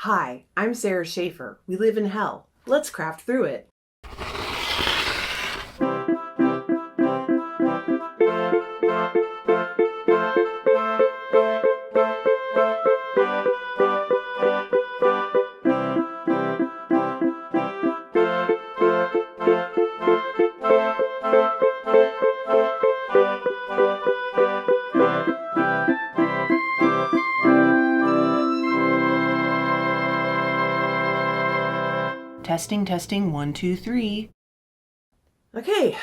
Hi, I'm Sara Schaefer. We live in hell. Let's craft through it. Testing, 1, 2, 3. Okay,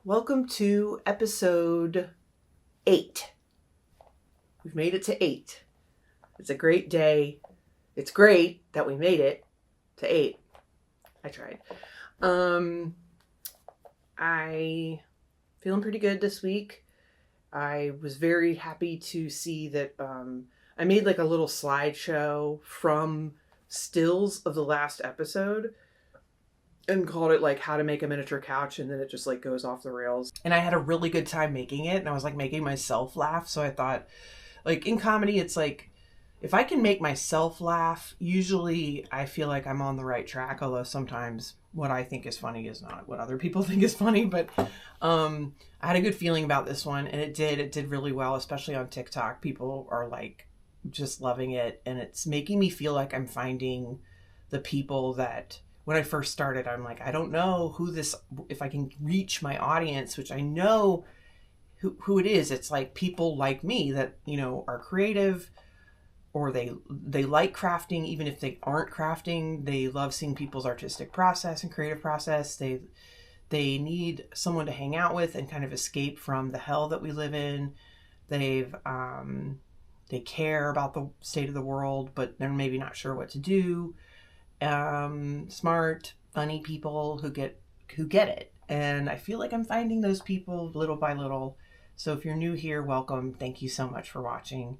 welcome to episode 8. We've made it to 8. It's a great day. It's great that we made it to 8. I tried. I feeling pretty good this week. I was very happy to see that I made like a little slideshow from stills of the last episode and called it like how to make a miniature couch, and then it just like goes off the rails. And I had a really good time making it, and I was like making myself laugh. So I thought, like, in comedy, it's like if I can make myself laugh, usually I feel like I'm on the right track, although sometimes what I think is funny is not what other people think is funny. But I had a good feeling about this one, and it did really well, especially on TikTok. People are like just loving it, and it's making me feel like I'm finding the people that when I first started, I'm like, I don't know if I can reach my audience, which I know who it is. It's like people like me that, you know, are creative, or they like crafting. Even if they aren't crafting, they love seeing people's artistic process and creative process. They need someone to hang out with and kind of escape from the hell that we live in. They care about the state of the world, but they're maybe not sure what to do. Smart, funny people who get it. And I feel like I'm finding those people little by little. So if you're new here, welcome. Thank you so much for watching.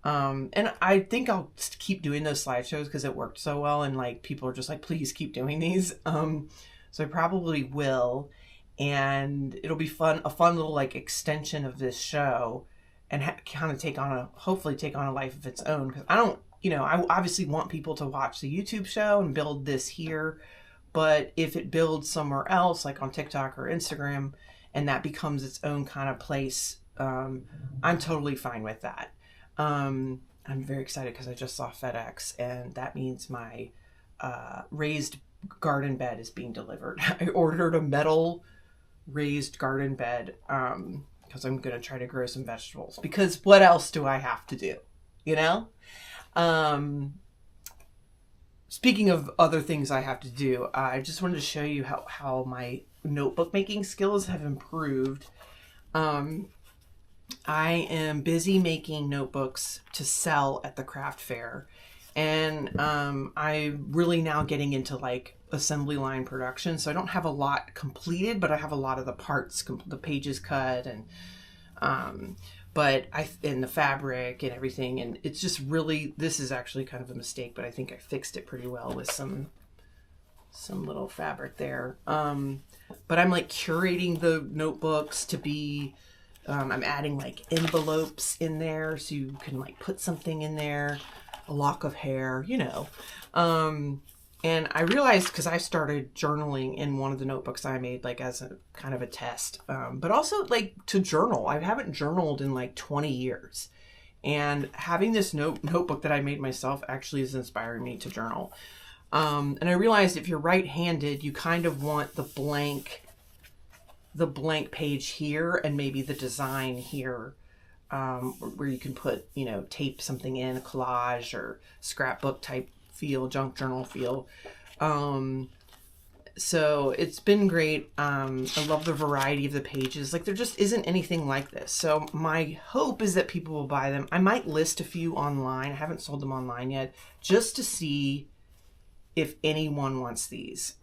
And I think I'll keep doing those slideshows because it worked so well, and like people are just like, please keep doing these. So I probably will, and it'll be a fun little like extension of this show, and kind of hopefully take on a life of its own. Because I obviously want people to watch the YouTube show and build this here, but if it builds somewhere else, like on TikTok or Instagram, and that becomes its own kind of place, I'm totally fine with that. I'm very excited because I just saw FedEx, and that means my raised garden bed is being delivered. I ordered a metal raised garden bed because I'm going to try to grow some vegetables, because what else do I have to do, you know? Speaking of other things I have to do, I just wanted to show you how my notebook making skills have improved. I am busy making notebooks to sell at the craft fair, and I'm really now getting into like assembly line production. So I don't have a lot completed, but I have a lot of the parts, the pages cut, and in the fabric and everything. And it's just really, this is actually kind of a mistake, but I think I fixed it pretty well with some little fabric there. But I'm like curating the notebooks to be, I'm adding like envelopes in there so you can like put something in there, a lock of hair, you know. And I realized, because I started journaling in one of the notebooks I made, like as a kind of a test, but also like to journal. I haven't journaled in like 20 years. And having this notebook that I made myself actually is inspiring me to journal. And I realized if you're right-handed, you kind of want the blank page here, and maybe the design here, where you can put, you know, tape something in, a collage or scrapbook type feel, junk journal feel. So it's been great. I love the variety of the pages. Like, there just isn't anything like this. So my hope is that people will buy them. I might list a few online. I haven't sold them online yet, just to see if anyone wants these.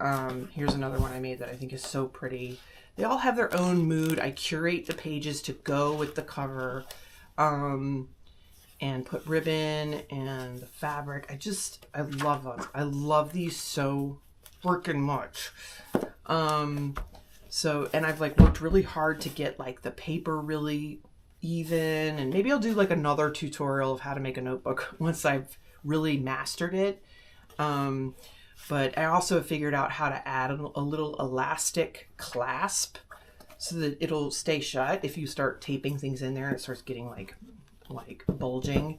Here's another one I made that I think is so pretty. They all have their own mood. I curate the pages to go with the cover, and put ribbon and the fabric. I love them. I love these so freaking much. And I've like worked really hard to get like the paper really even, and maybe I'll do like another tutorial of how to make a notebook once I've really mastered it. But I also figured out how to add a little elastic clasp so that it'll stay shut if you start taping things in there and it starts getting like bulging.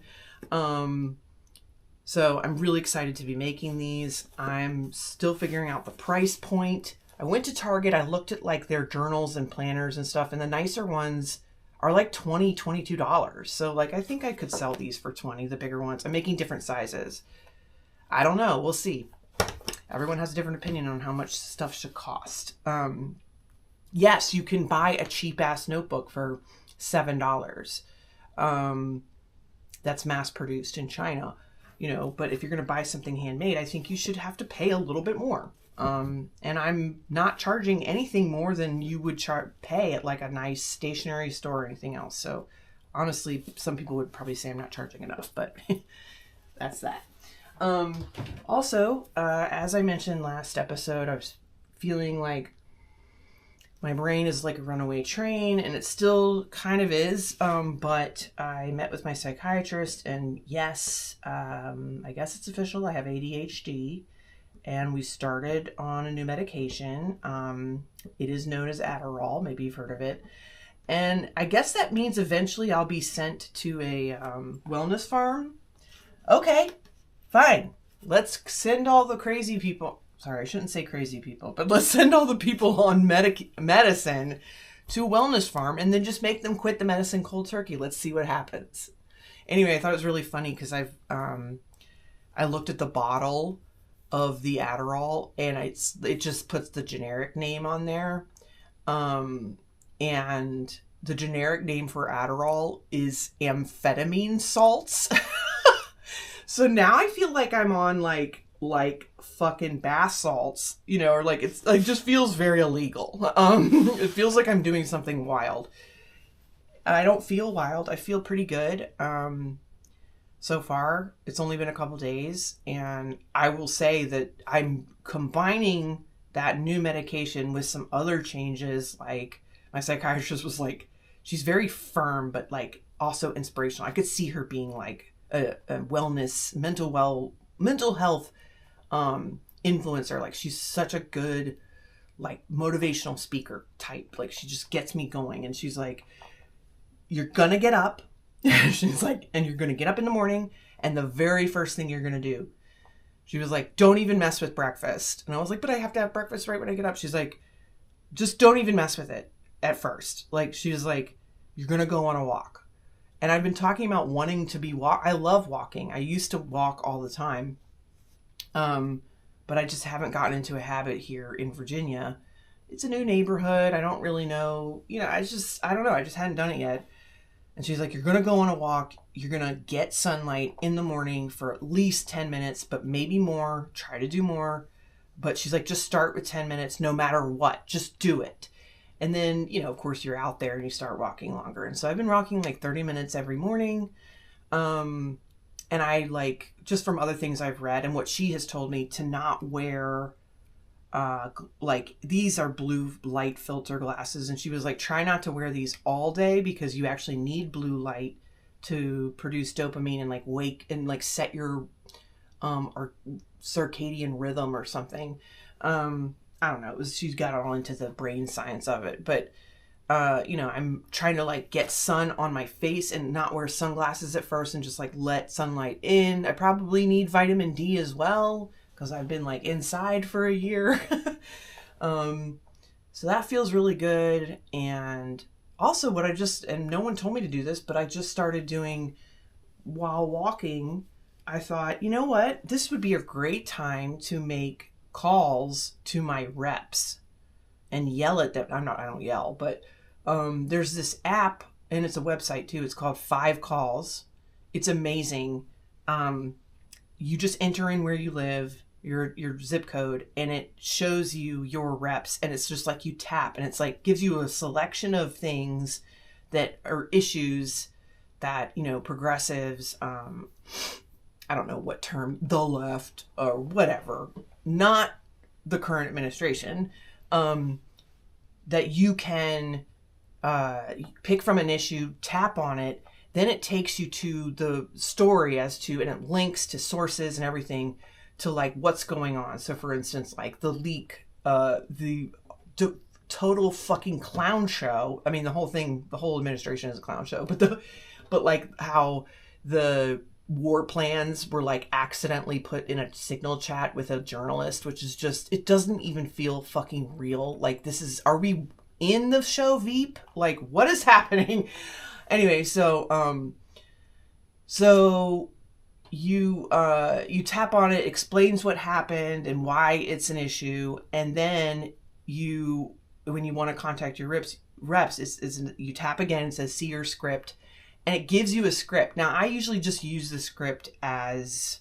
So I'm really excited to be making these. I'm still figuring out the price point. I went to Target, I looked at like their journals and planners and stuff, and the nicer ones are like $20, $22. So like I think I could sell these for $20, the bigger ones. I'm making different sizes. I don't know, we'll see. Everyone has a different opinion on how much stuff should cost. Yes, you can buy a cheap ass notebook for $7. That's mass produced in China, but if you're going to buy something handmade, I think you should have to pay a little bit more. And I'm not charging anything more than you would pay at like a nice stationery store or anything else. So honestly, some people would probably say I'm not charging enough, but that's that. Also, as I mentioned last episode, I was feeling like my brain is like a runaway train, and it still kind of is. But I met with my psychiatrist, and yes, I guess it's official. I have ADHD, and we started on a new medication. It is known as Adderall. Maybe you've heard of it. And I guess that means eventually I'll be sent to a wellness farm. Okay. Fine. Let's send all the crazy people. Sorry, I shouldn't say crazy people, but let's send all the people on medicine to a wellness farm and then just make them quit the medicine cold turkey. Let's see what happens. Anyway, I thought it was really funny because I looked at the bottle of the Adderall and it just puts the generic name on there. And the generic name for Adderall is amphetamine salts. So now I feel like I'm on like fucking bath salts, or like it just feels very illegal. It feels like I'm doing something wild. I don't feel wild. I feel pretty good. So far, it's only been a couple days, and I will say that I'm combining that new medication with some other changes. Like my psychiatrist was like, she's very firm, but like also inspirational. I could see her being like a wellness, mental health influencer. Like she's such a good like motivational speaker type. Like she just gets me going, and she's like, you're gonna get up. She's like, and you're gonna get up in the morning, and the very first thing you're gonna do, she was like, don't even mess with breakfast. And I was like, but I have to have breakfast right when I get up. She's like, just don't even mess with it at first. Like she was like, you're gonna go on a walk. And I've been talking about wanting to I love walking. I used to walk all the time. But I just haven't gotten into a habit here in Virginia. It's a new neighborhood. I don't really know. I don't know. I just hadn't done it yet. And she's like, you're going to go on a walk. You're going to get sunlight in the morning for at least 10 minutes, but maybe more. Try to do more. But she's like, just start with 10 minutes no matter what. Just do it. And then, of course, you're out there and you start walking longer. And so I've been walking like 30 minutes every morning. And I like, just from other things I've read and what she has told me, to not wear, like these are blue light filter glasses. And she was like, try not to wear these all day because you actually need blue light to produce dopamine and like wake and like set your, or circadian rhythm or something. I don't know. She's got all into the brain science of it, but, I'm trying to like get sun on my face and not wear sunglasses at first and just like let sunlight in. I probably need vitamin D as well because I've been like inside for a year. So that feels really good. And also and no one told me to do this, but I just started doing while walking. I thought, you know what? This would be a great time to make calls to my reps and yell at them. I don't yell, but there's this app and it's a website too. It's called 5 Calls. It's amazing. You just enter in where you live, your zip code, and it shows you your reps, and it's just like you tap, and it's like gives you a selection of things that are issues that, progressives, I don't know what term, the left or whatever, not the current administration, that you can pick from an issue, tap on it, then it takes you to the story and it links to sources and everything to like what's going on. So for instance, like the leak, the total fucking clown show. I mean, the whole administration is a clown show, but like how the war plans were like accidentally put in a signal chat with a journalist, which is just, it doesn't even feel fucking real. Like, are we in the show Veep? Like, what is happening? Anyway, so you tap on it, explains what happened and why it's an issue, and then when you want to contact your reps, you tap again, it says see your script, and it gives you a script. Now, I usually just use the script as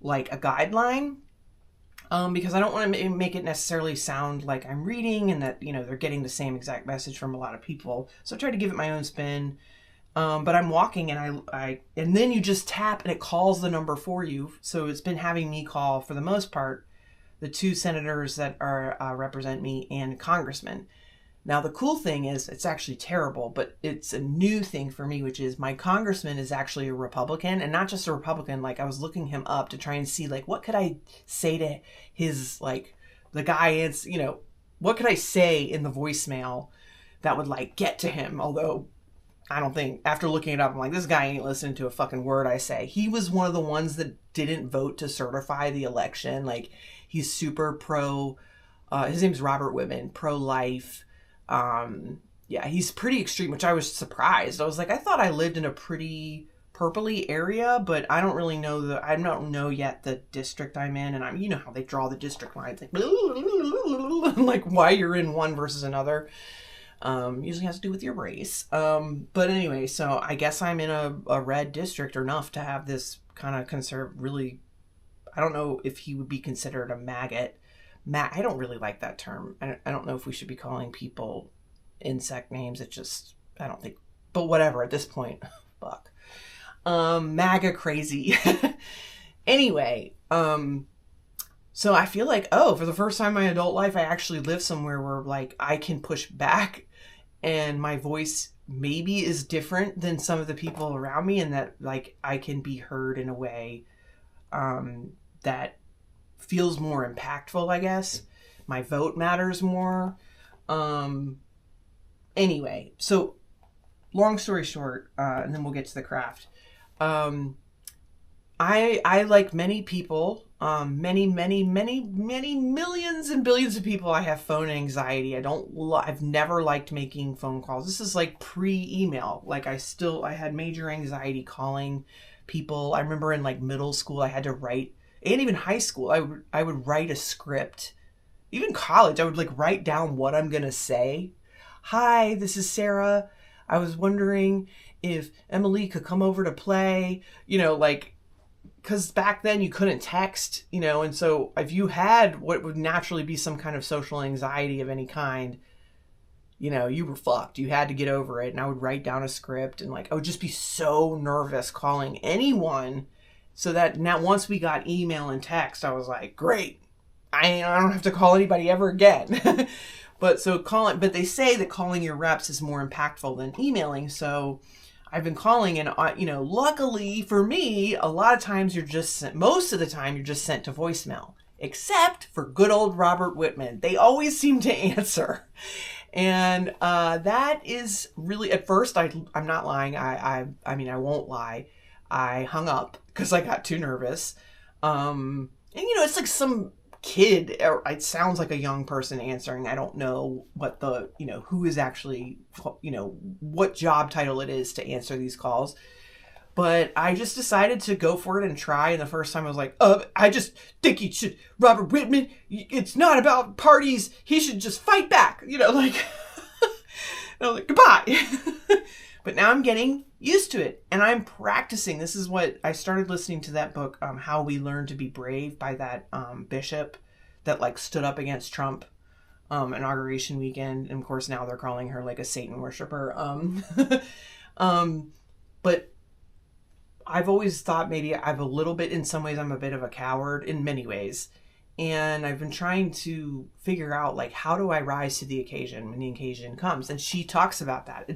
like a guideline, because I don't want to make it necessarily sound like I'm reading and that, they're getting the same exact message from a lot of people. So I try to give it my own spin. But I'm walking and and then you just tap and it calls the number for you. So it's been having me call, for the most part, the 2 senators that represent me and congressmen. Now, the cool thing is, it's actually terrible, but it's a new thing for me, which is my congressman is actually a Republican, and not just a Republican. Like, I was looking him up to try and see, like, what could I say to his, like, the guy is, what could I say in the voicemail that would, like, get to him? Although, I don't think, after looking it up, I'm like, this guy ain't listening to a fucking word I say. He was one of the ones that didn't vote to certify the election. Like, he's super his name's Robert Whitman, pro-life. Yeah, he's pretty extreme, which I was surprised. I was like, I thought I lived in a pretty purpley area, but I don't really know I don't know yet the district I'm in, and you know how they draw the district lines, like, like why you're in one versus another. Usually has to do with your race. But anyway, so I guess I'm in a red district enough to have this kind of really, I don't know if he would be considered a maggot. I don't really like that term. I don't know if we should be calling people insect names. I don't think, but whatever at this point, fuck. MAGA crazy. Anyway, so I feel like, for the first time in my adult life, I actually live somewhere where like I can push back and my voice maybe is different than some of the people around me, and that like I can be heard in a way that feels more impactful, I guess. My vote matters more. Anyway, so long story short, and then we'll get to the craft. I like many people, many millions and billions of people, I have phone anxiety. I've never liked making phone calls. This is like pre-email. Like I had major anxiety calling people. I remember in like middle school, I had to write, and even high school, I would write a script. Even college, I would like write down what I'm going to say. Hi, this is Sarah. I was wondering if Emily could come over to play, like, because back then you couldn't text, and so if you had what would naturally be some kind of social anxiety of any kind, you were fucked. You had to get over it. And I would write down a script, and like, I would just be so nervous calling anyone. So that now once we got email and text, I was like, great. I don't have to call anybody ever again. But they say that calling your reps is more impactful than emailing. So I've been calling, and luckily for me, a lot of times most of the time you're just sent to voicemail, except for good old Robert Whitman. They always seem to answer. And that is really, at first, I'm not lying. I mean, I won't lie. I hung up because I got too nervous. And it's like some kid, or it sounds like a young person answering. I don't know what who is actually, what job title it is to answer these calls. But I just decided to go for it and try. And the first time I was like, I just think he should, Robert Whitman, it's not about parties. He should just fight back, like, and I was like, goodbye. But now I'm getting used to it, and I'm practicing. This is what I started listening to, that book, How We Learn to Be Brave, by that bishop that like stood up against Trump inauguration weekend. And of course now they're calling her like a Satan worshiper. But I've always thought maybe in some ways I'm a bit of a coward in many ways. And I've been trying to figure out, like, how do I rise to the occasion when the occasion comes? And she talks about that.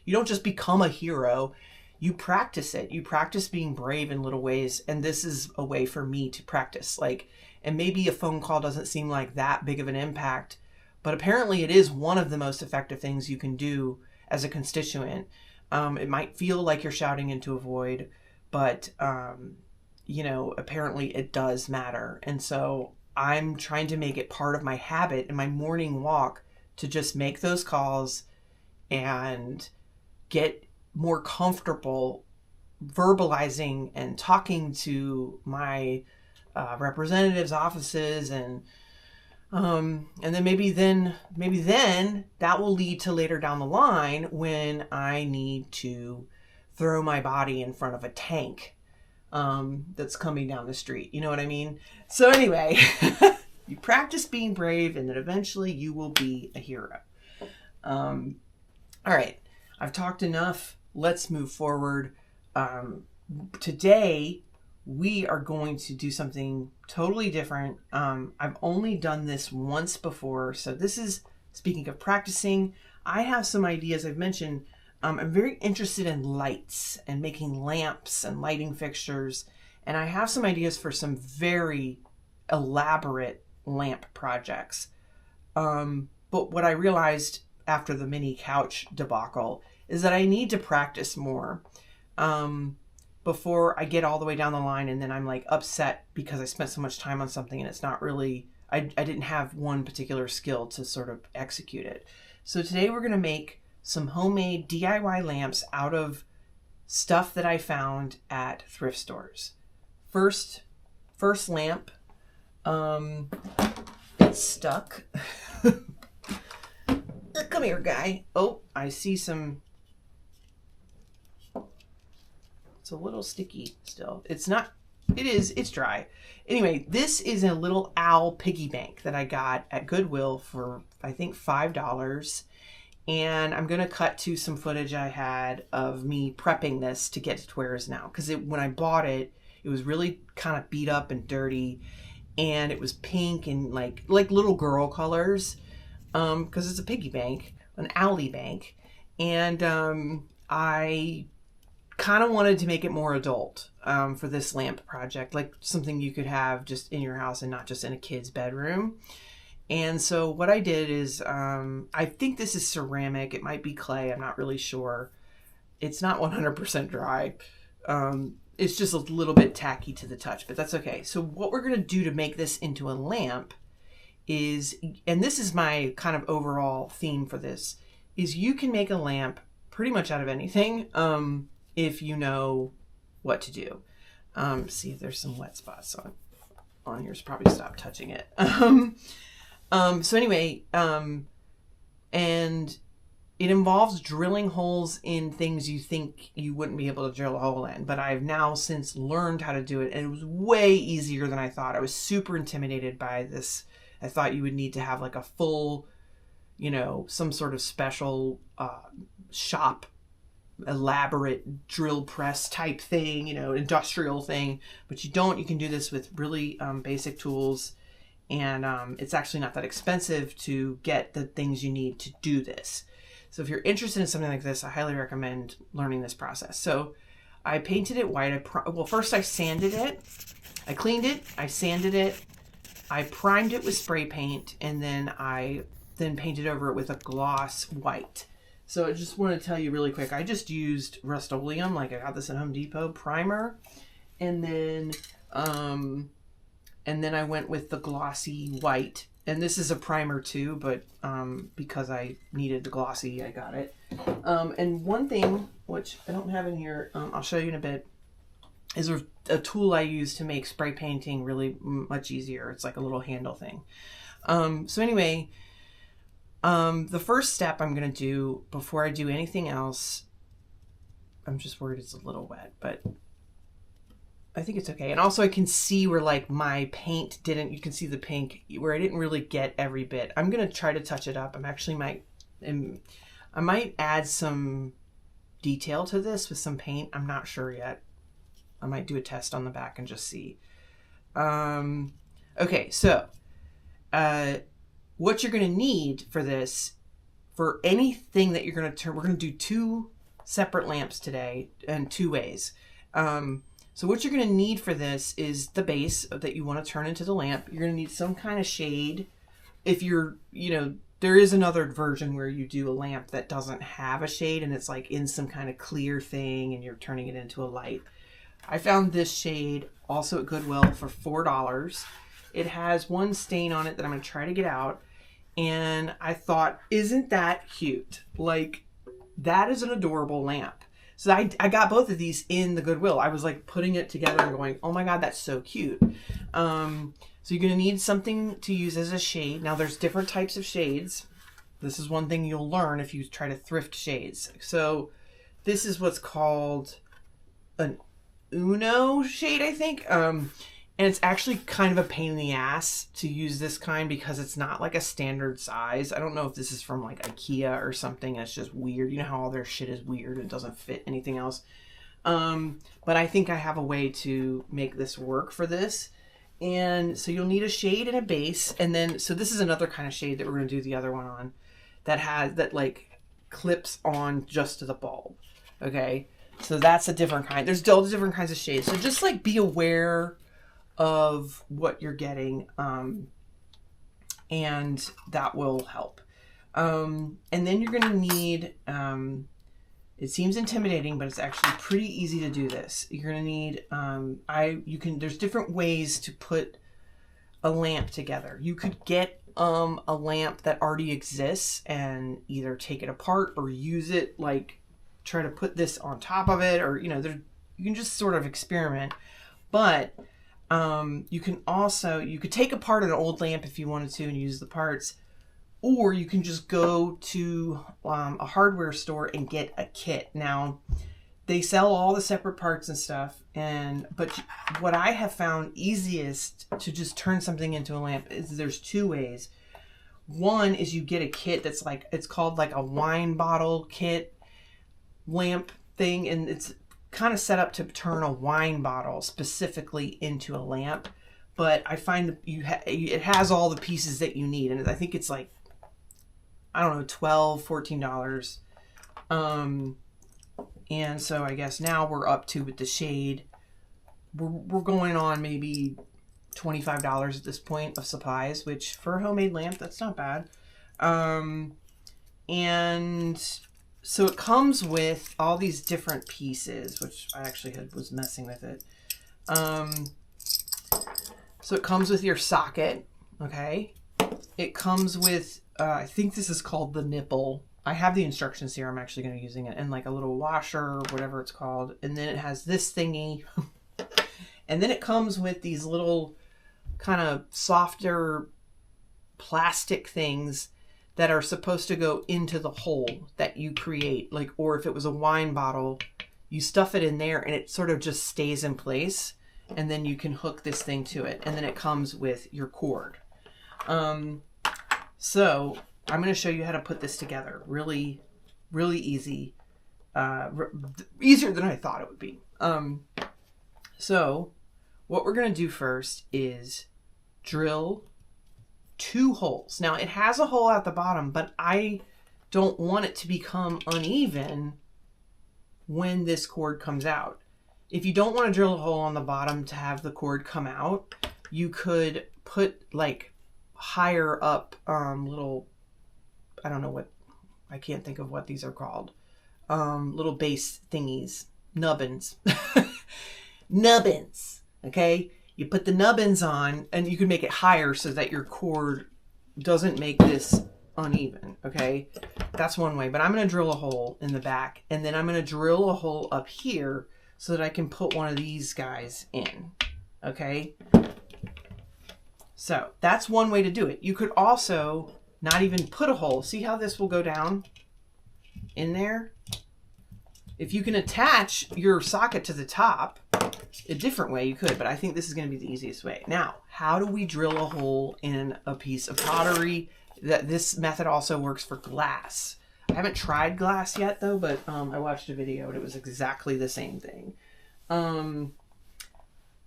You don't just become a hero. you practice it. You practice being brave in little ways. And this is a way for me to practice. Like, and maybe a phone call doesn't seem like that big of an impact, but apparently it is one of the most effective things you can do as a constituent. It might feel like you're shouting into a void, but, apparently it does matter. And so I'm trying to make it part of my habit in my morning walk to just make those calls and get more comfortable verbalizing and talking to my representatives' offices, and then maybe that will lead to later down the line when I need to throw my body in front of a tank that's coming down the street. You know what I mean? So anyway, you practice being brave, and then eventually you will be a hero. All right, I've talked enough. Let's move forward. Today, we are going to do something totally different. I've only done this once before. So this is, speaking of practicing, I have some ideas. I've mentioned I'm very interested in lights and making lamps and lighting fixtures. And I have some ideas for some very elaborate lamp projects. But what I realized after the mini couch debacle is that I need to practice more before I get all the way down the line, and then I'm like upset because I spent so much time on something and it's not really, I didn't have one particular skill to sort of execute it. So today we're going to make some homemade DIY lamps out of stuff that I found at thrift stores. First lamp, it's stuck. Come here, guy. Oh, I see some. It's a little sticky still. It's not, it's dry. Anyway, this is a little owl piggy bank that I got at Goodwill for, I think, $5. And I'm going to cut to some footage I had of me prepping this to get to where it is now. Because when I bought it, it was really kind of beat up and dirty. And it was pink and like little girl colors. Because it's a piggy bank, an owlie bank. And I kind of wanted to make it more adult for this lamp project, like something you could have just in your house and not just in a kid's bedroom. And so what I did is, I think this is ceramic. It might be clay. I'm not really sure. It's not 100% dry. It's just a little bit tacky to the touch, but that's okay. So what we're going to do to make this into a lamp is, and this is my kind of overall theme for this, is you can make a lamp pretty much out of anything. If you know what to do. See if there's some wet spots on here, so probably stop touching it. So anyway, and it involves drilling holes in things you think you wouldn't be able to drill a hole in, but I've now since learned how to do it, and it was way easier than I thought. I was super intimidated by this. I thought you would need to have like a full, some sort of special shop, elaborate drill press type thing, industrial thing, but you don't. You can do this with really basic tools, and it's actually not that expensive to get the things you need to do this. So if you're interested in something like this, I highly recommend learning this process. So I painted it white. First I sanded it, I cleaned it, I sanded it, I primed it with spray paint, and then I painted over it with a gloss white. So I just want to tell you really quick, I just used Rust-Oleum, like I got this at Home Depot, primer, and then I went with the glossy white. And this is a primer too, but because I needed the glossy, I got it. And one thing, which I don't have in here, I'll show you in a bit, is a tool I use to make spray painting really much easier. It's like a little handle thing. So anyway, the first step I'm going to do before I do anything else, I'm just worried it's a little wet, but I think it's okay. And also I can see where like my paint you can see the pink where I didn't really get every bit. I'm going to try to touch it up. I might add some detail to this with some paint. I'm not sure yet. I might do a test on the back and just see. Okay, so what you're going to need for this, for anything that you're going to turn, we're going to do two separate lamps today in 2 ways. So what you're going to need for this is the base that you want to turn into the lamp. You're going to need some kind of shade. If you're, there is another version where you do a lamp that doesn't have a shade and it's like in some kind of clear thing and you're turning it into a light. I found this shade also at Goodwill for $4. It has one stain on it that I'm going to try to get out. And I thought, isn't that cute? Like, that is an adorable lamp. So I got both of these in the Goodwill. I was like putting it together and going, oh my God, that's so cute. So you're going to need something to use as a shade. Now there's different types of shades. This is one thing you'll learn if you try to thrift shades. So this is what's called an Uno shade, I think. And it's actually kind of a pain in the ass to use this kind because it's not like a standard size. I don't know if this is from like IKEA or something. It's just weird. You know how all their shit is weird and doesn't fit anything else. But I think I have a way to make this work for this. And so you'll need a shade and a base. And then, so this is another kind of shade that we're going to do the other one on that like clips on just to the bulb. Okay. So that's a different kind. There's all different kinds of shades. So just like be aware of what you're getting, and that will help. And then you're going to need, it seems intimidating, but it's actually pretty easy to do this. You're going to need, there's different ways to put a lamp together. You could get a lamp that already exists and either take it apart or use it, like try to put this on top of it, or, you can just sort of experiment. But you could take apart an old lamp if you wanted to and use the parts, or you can just go to a hardware store and get a kit. Now, they sell all the separate parts and stuff, but what I have found easiest to just turn something into a lamp is there's 2 ways. One is you get a kit that's like, it's called like a wine bottle kit lamp thing, and it's kind of set up to turn a wine bottle specifically into a lamp, but I find that it has all the pieces that you need, and I think it's like, I don't know, $12, $14. And so I guess now we're up to, with the shade, we're going on maybe $25 at this point of supplies, which for a homemade lamp, that's not bad. And so it comes with all these different pieces, which I actually was messing with it. So it comes with your socket, okay? It comes with, I think this is called the nipple. I have the instructions here. I'm actually going to be using it, and like a little washer or whatever it's called. And then it has this thingy. And then it comes with these little kind of softer plastic things that are supposed to go into the hole that you create. Like, or if it was a wine bottle, you stuff it in there and it sort of just stays in place. And then you can hook this thing to it. And then it comes with your cord. So I'm going to show you how to put this together. Really, really easy. Easier than I thought it would be. So what we're going to do first is drill 2 holes. Now it has a hole at the bottom, but I don't want it to become uneven when this cord comes out. If you don't want to drill a hole on the bottom to have the cord come out, you could put like higher up little, I don't know what, I can't think of what these are called. Little base thingies, nubbins. Nubbins, okay? You put the nubbins on and you can make it higher so that your cord doesn't make this uneven, okay? That's one way, but I'm going to drill a hole in the back, and then I'm going to drill a hole up here so that I can put one of these guys in, okay? So that's one way to do it. You could also not even put a hole. See how this will go down in there? If you can attach your socket to the top, a different way you could, but I think this is going to be the easiest way. Now, how do we drill a hole in a piece of pottery? This method also works for glass. I haven't tried glass yet though, but I watched a video and it was exactly the same thing.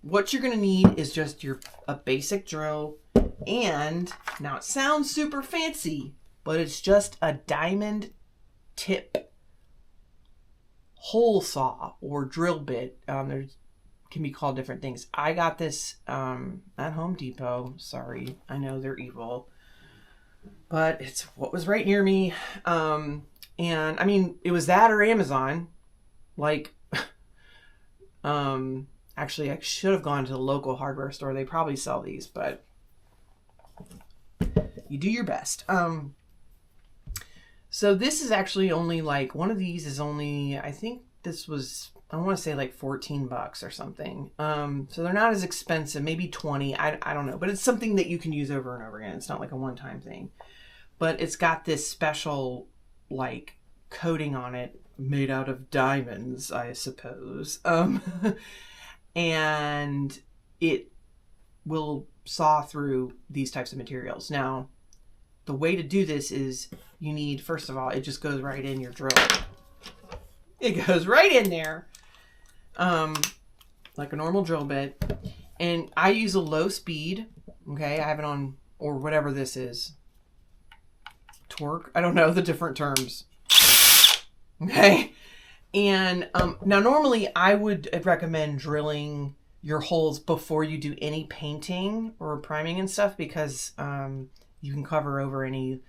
What you're going to need is just a basic drill, and now it sounds super fancy, but it's just a diamond tip hole saw or drill bit. There can be called different things. I got this at Home Depot. Sorry, I know they're evil, but it's what was right near me. And I mean, it was that or Amazon. Like, actually, I should have gone to the local hardware store. They probably sell these, but you do your best. So this is actually only like, one of these is only, I think this was, I want to say like $14 or something. So they're not as expensive, maybe 20, I don't know, but it's something that you can use over and over again. It's not like a one-time thing, but it's got this special like coating on it made out of diamonds, I suppose. And it will saw through these types of materials. Now, the way to do this is you need, first of all, it just goes right in your drill. It goes right in there, like a normal drill bit. And I use a low speed. Okay, I have it on, or whatever this is. Torque. I don't know the different terms. Okay. And now normally I would recommend drilling your holes before you do any painting or priming and stuff, because you can cover over any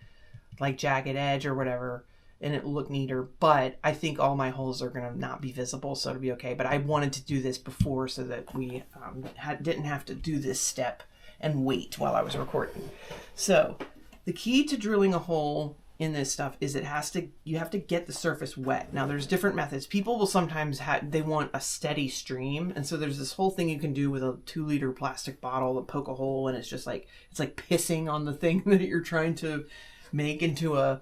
like jagged edge or whatever and it will look neater. But I think all my holes are going to not be visible, so it'll be okay. But I wanted to do this before so that we didn't have to do this step and wait while I was recording. So the key to drilling a hole in this stuff is you have to get the surface wet. Now there's different methods. People will sometimes they want a steady stream. And so there's this whole thing you can do with a 2-liter plastic bottle and poke a hole. And it's just like, it's like pissing on the thing that you're trying to make into a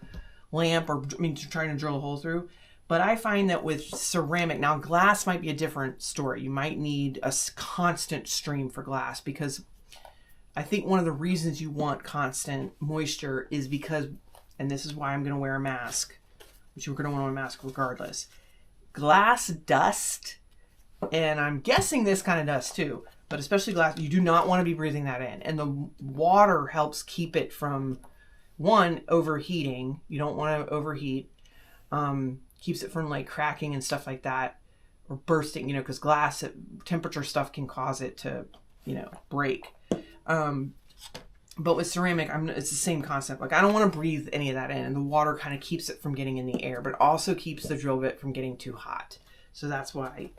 lamp, or trying to drill a hole through. But I find that with ceramic, now glass might be a different story. You might need a constant stream for glass, because I think one of the reasons you want constant moisture is because, and this is why I'm going to wear a mask, which you're going to want a mask regardless. Glass dust, and I'm guessing this kind of dust too, but especially glass, you do not want to be breathing that in. And the water helps keep it from, one, overheating. You don't want to overheat. Keeps it from like cracking and stuff like that, or bursting, because glass, temperature stuff can cause it to, break. But with ceramic, it's the same concept. Like, I don't want to breathe any of that in, and the water kind of keeps it from getting in the air, but also keeps the drill bit from getting too hot. So that's why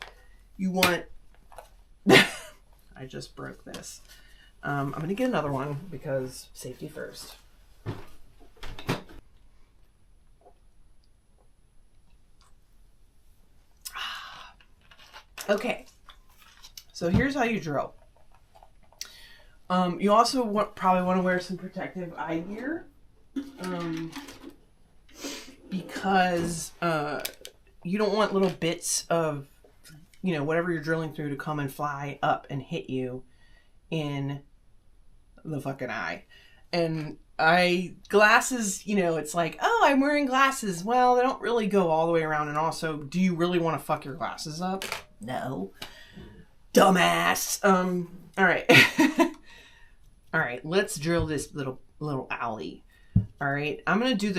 you want, I just broke this. I'm going to get another one because safety first. Okay. So here's how you drill. You also probably want to wear some protective eye gear, because you don't want little bits of, whatever you're drilling through to come and fly up and hit you in the fucking eye. And glasses, it's like, oh, I'm wearing glasses. Well, they don't really go all the way around. And also, do you really want to fuck your glasses up? No. Dumbass. All right. All right, let's drill this little alley. All right, I'm going to do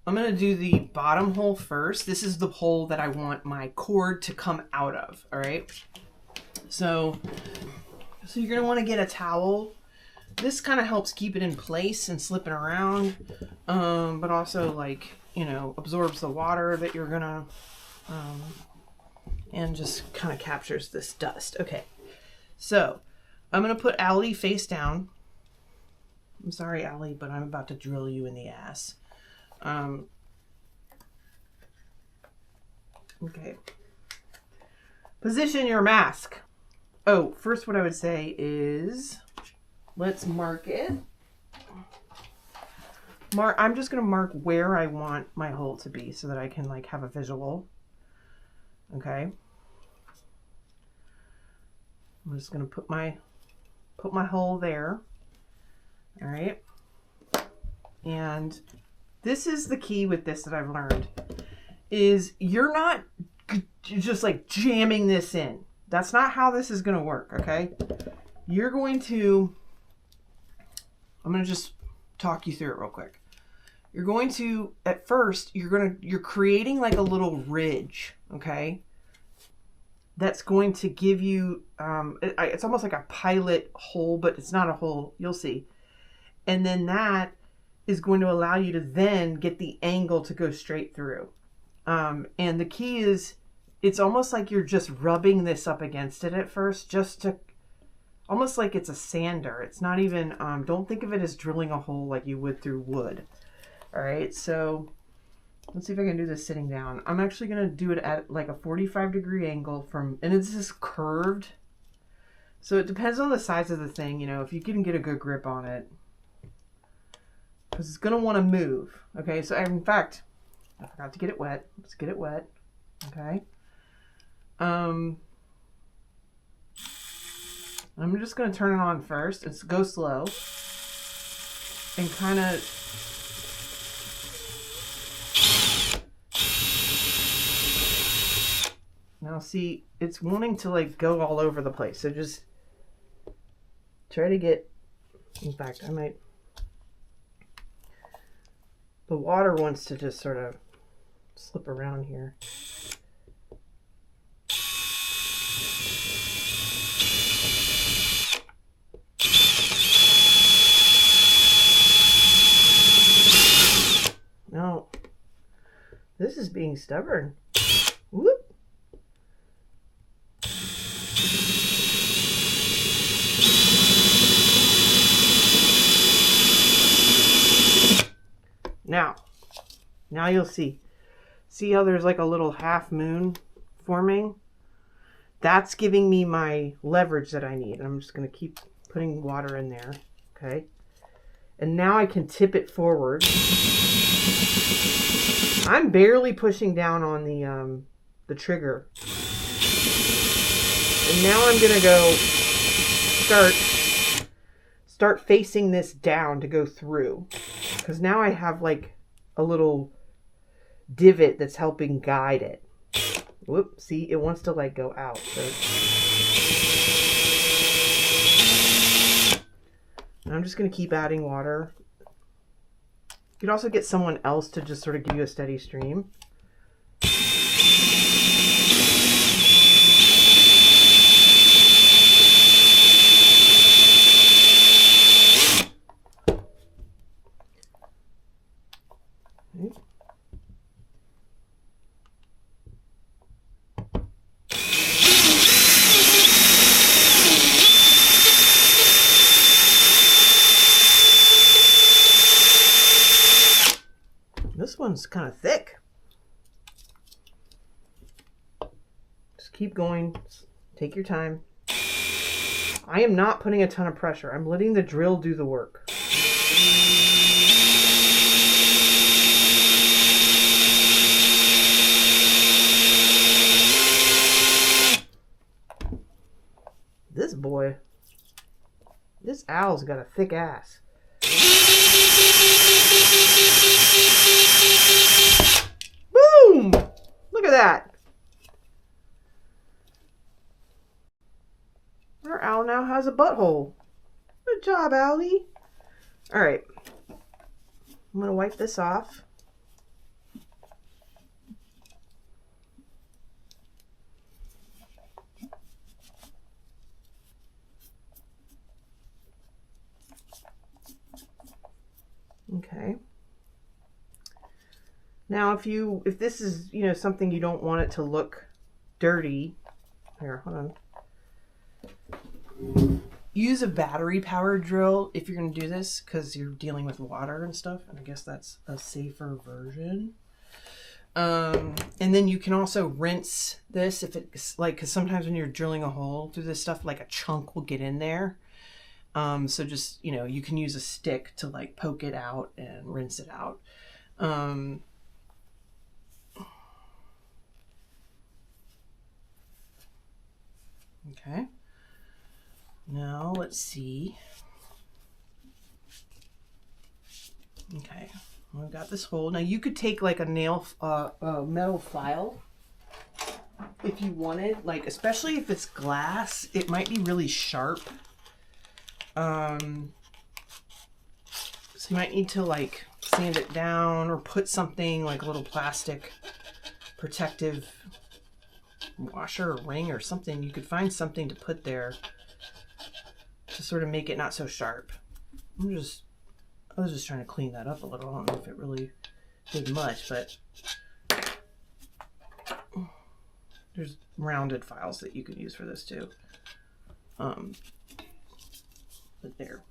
I'm going to do the bottom hole first. This is the hole that I want my cord to come out of, all right? So you're going to want to get a towel. This kind of helps keep it in place and slipping around, but also, like, absorbs the water that you're going to, and just kind of captures this dust. Okay, so I'm going to put Allie face down. I'm sorry, Allie, but I'm about to drill you in the ass. Okay. Position your mask. Oh, first what I would say is, let's mark it. I'm just going to mark where I want my hole to be so that I can, like, have a visual. Okay. I'm just going to put my hole there. All right. And this is the key with this that I've learned, is you're not just like jamming this in. That's not how this is going to work. Okay. I'm going to just talk you through it real quick. you're going to, at first, you're creating like a little ridge, okay? That's going to give you, it's almost like a pilot hole, but it's not a hole. You'll see. And then that is going to allow you to then get the angle to go straight through. And the key is, it's almost like you're just rubbing this up against it at first, just to, almost like it's a sander. It's not even, don't think of it as drilling a hole like you would through wood. All right, so let's see if I can do this sitting down. I'm actually going to do it at like a 45-degree angle from, and it's just curved. So it depends on the size of the thing, you know, if you can get a good grip on it. Because it's going to want to move. Okay, so in fact, I forgot to get it wet. Let's get it wet. Okay. I'm just going to turn it on first. It's go slow. And kind of... Now see, it's wanting to like go all over the place. So just try to get, in fact, I might, the water wants to just sort of slip around here. No, this is being stubborn. Whoop. Now you'll see. See how there's like a little half moon forming? That's giving me my leverage that I need. I'm just going to keep putting water in there. Okay. And now I can tip it forward. I'm barely pushing down on the trigger. And now I'm going to go start facing this down to go through. Because now I have like a little divot that's helping guide it. Whoop, see, it wants to like go out. So I'm just going to keep adding water. You could also get someone else to just sort of give you a steady stream. This one's kind of thick. Just keep going. Take your time. I am not putting a ton of pressure. I'm letting the drill do the work. This boy, this owl's got a thick ass. Boom! Look at that. Our owl now has a butthole. Good job, Owlie. All right. I'm going to wipe this off. Okay. Now, if this is, you know, something you don't want it to look dirty, here, hold on. Use a battery-powered drill if you're going to do this, because you're dealing with water and stuff, and I guess that's a safer version. And then you can also rinse this if it's like, because sometimes when you're drilling a hole through this stuff, like a chunk will get in there. So just, you know, you can use a stick to like poke it out and rinse it out. Okay. Now let's see. Okay. I've got this hole. Now you could take like a metal file if you wanted, like, especially if it's glass, it might be really sharp. So you might need to like sand it down or put something like a little plastic protective washer or ring or something. You could find something to put there to sort of make it not so sharp. I was just trying to clean that up a little. I don't know if it really did much, but there's rounded files that you could use for this too. But there.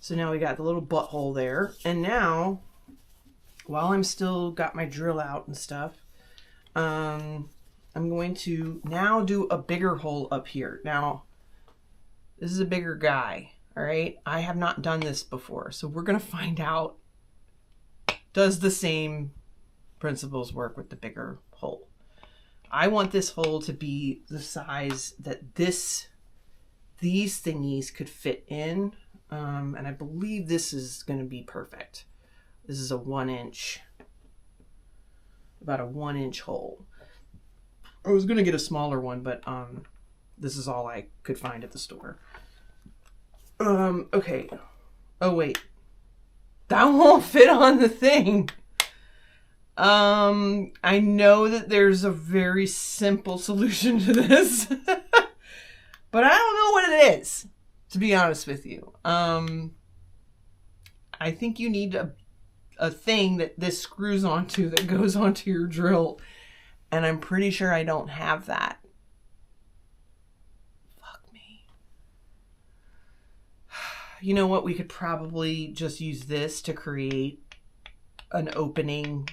So now we got the little butthole there. And now, while I'm still got my drill out and stuff, I'm going to now do a bigger hole up here. Now, this is a bigger guy, all right? I have not done this before, so we're gonna find out, does the same principles work with the bigger hole? I want this hole to be the size that these thingies could fit in, and I believe this is gonna be perfect. This is a 1 inch, about a 1 inch hole. I was gonna get a smaller one, but this is all I could find at the store. Okay. Oh wait, that won't fit on the thing. I know that there's a very simple solution to this, but I don't know what it is, to be honest with you. I think you need a thing that this screws onto that goes onto your drill. And I'm pretty sure I don't have that. Fuck me. You know what? We could probably just use this to create an opening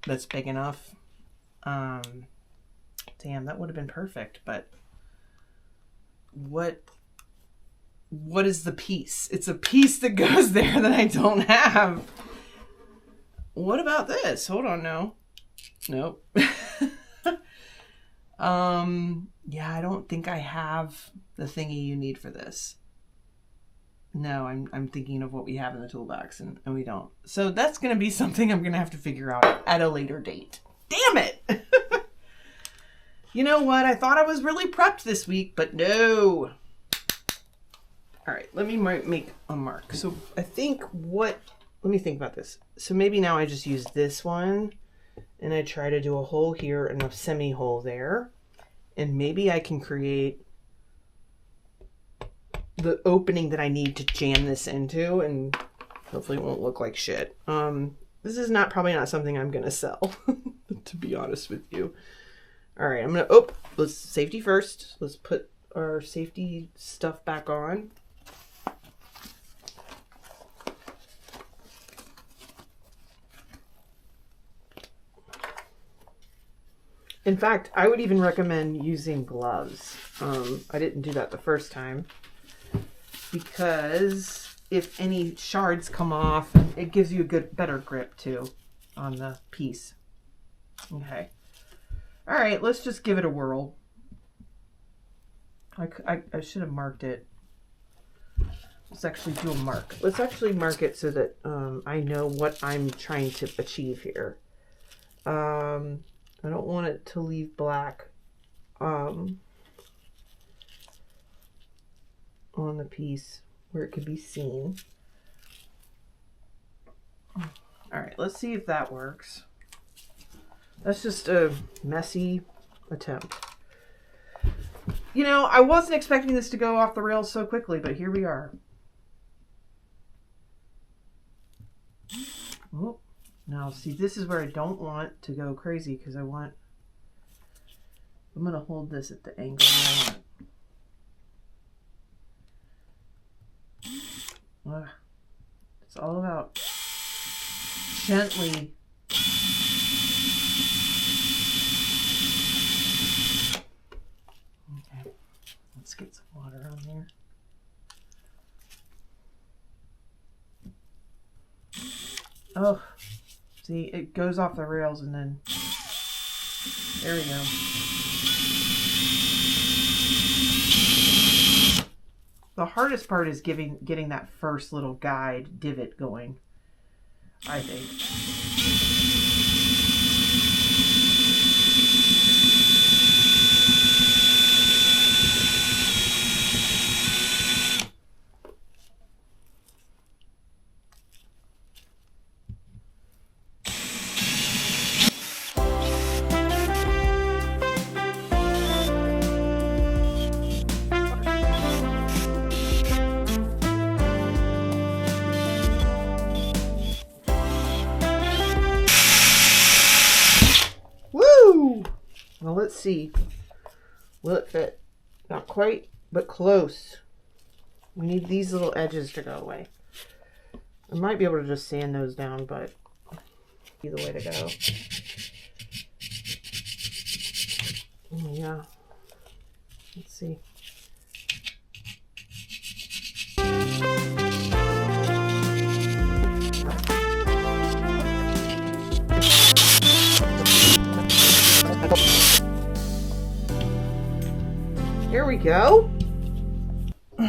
that's big enough. Damn, that would have been perfect. But what is the piece? It's a piece that goes there that I don't have. What about this? Hold on now. Nope. Yeah, I don't think I have the thingy you need for this. No, I'm thinking of what we have in the toolbox, and we don't. So that's going to be something I'm going to have to figure out at a later date. Damn it! You know what? I thought I was really prepped this week, but no. All right, let me make a mark. So I think let me think about this. So maybe now I just use this one. And I try to do a hole here and a semi-hole there. And maybe I can create the opening that I need to jam this into, and hopefully it won't look like shit. This is probably not something I'm going to sell, to be honest with you. All right, I'm going to, let's safety first. Let's put our safety stuff back on. In fact, I would even recommend using gloves. I didn't do that the first time because if any shards come off, it gives you a better grip too on the piece. Okay. All right, let's just give it a whirl. I should have marked it. Let's actually do a mark. Let's actually mark it so that I know what I'm trying to achieve here. I don't want it to leave black on the piece where it could be seen. All right, let's see if that works. That's just a messy attempt. You know, I wasn't expecting this to go off the rails so quickly, but here we are. Oh. Now, see, this is where I don't want to go crazy because I'm going to hold this at the angle I want. It's all about gently. Okay, let's get some water on here. Oh. See, it goes off the rails and then, there we go. The hardest part is getting that first little guide divot going, I think. let's see. Will it fit? Not quite, but close. We need these little edges to go away. I might be able to just sand those down, but be the way to go. Oh, yeah. Let's see. Here we go. All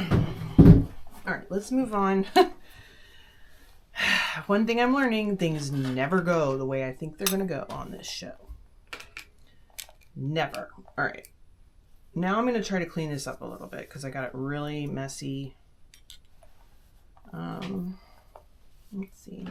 right, let's move on. One thing I'm learning, things never go the way I think they're going to go on this show. Never. All right. Now I'm going to try to clean this up a little bit because I got it really messy. Let's see.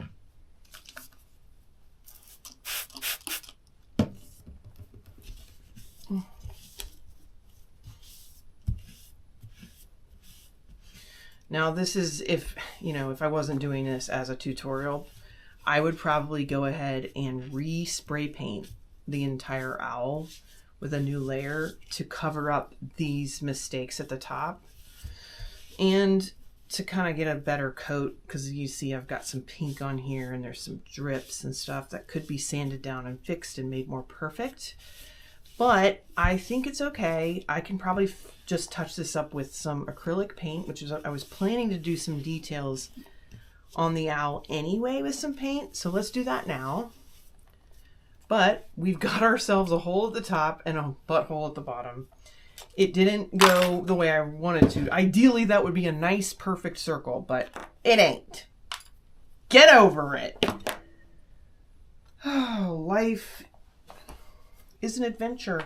Now this is if I wasn't doing this as a tutorial, I would probably go ahead and re-spray paint the entire owl with a new layer to cover up these mistakes at the top and to kind of get a better coat, because you see I've got some pink on here and there's some drips and stuff that could be sanded down and fixed and made more perfect. But I think it's okay. I can probably just touch this up with some acrylic paint, which is I was planning to do some details on the owl anyway with some paint. So let's do that now. But we've got ourselves a hole at the top and a butthole at the bottom. It didn't go the way I wanted to. Ideally, that would be a nice, perfect circle, but it ain't. Get over it. Oh, life is an adventure.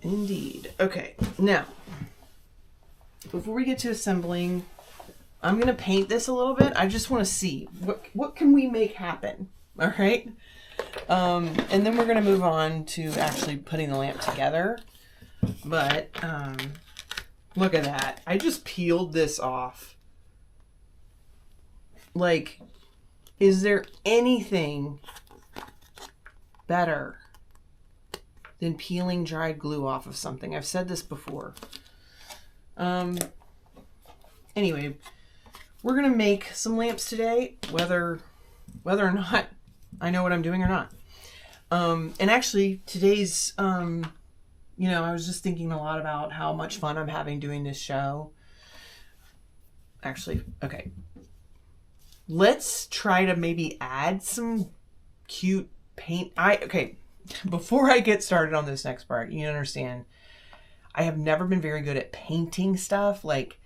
Indeed. Okay, now, before we get to assembling, I'm going to paint this a little bit. I just want to see what can we make happen. All right. And then we're going to move on to actually putting the lamp together. But look at that. I just peeled this off. Like, is there anything better than peeling dried glue off of something? I've said this before. Anyway, we're going to make some lamps today, whether or not I know what I'm doing or not. And actually today's, I was just thinking a lot about how much fun I'm having doing this show. Actually, okay. Let's try to maybe add some cute paint. Before I get started on this next part, you understand, I have never been very good at painting stuff. Like,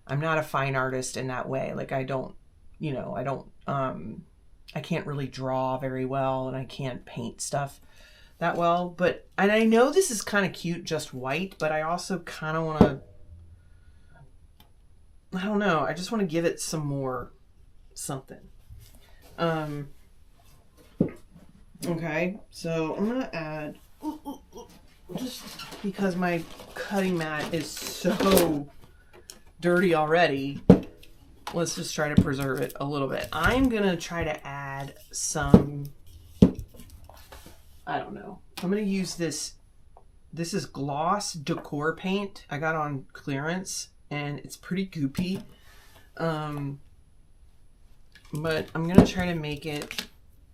I'm not a fine artist in that way. Like, I can't really draw very well, and I can't paint stuff that well. And I know this is kind of cute, just white, but I also kind of want to, I don't know, I just want to give it some more something. Okay, so I'm going to add, just because my cutting mat is so dirty already, let's just try to preserve it a little bit. I'm going to try to add some, I don't know. I'm going to use this. This is gloss decor paint I got on clearance, and it's pretty goopy. But I'm going to try to make it,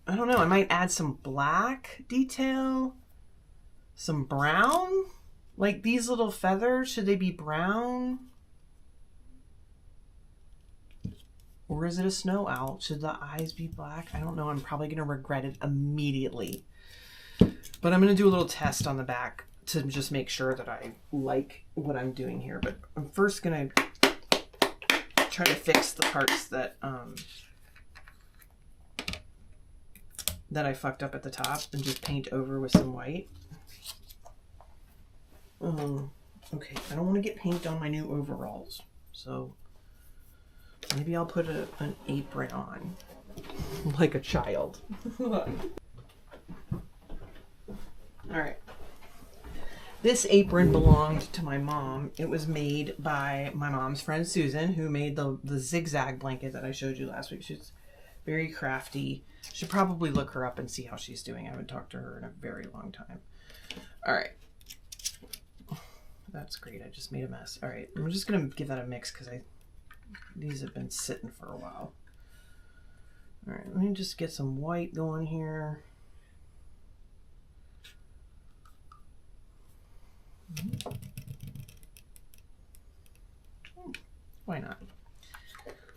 I don't know, I might add some black detail, some brown. Like these little feathers, should they be brown? Or is it a snow owl? Should the eyes be black? I don't know. I'm probably going to regret it immediately. But I'm going to do a little test on the back to just make sure that I like what I'm doing here. But I'm first going to try to fix the parts that I fucked up at the top and just paint over with some white. Okay, I don't want to get paint on my new overalls. So maybe I'll put an apron on, like a child. All right. This apron belonged to my mom. It was made by my mom's friend Susan, who made the zigzag blanket that I showed you last week. She's Very crafty. Should probably look her up and see how she's doing. I haven't talked to her in a very long time. All right. That's great. I just made a mess. All right. I'm just going to give that a mix because these have been sitting for a while. All right. Let me just get some white going here. Why not?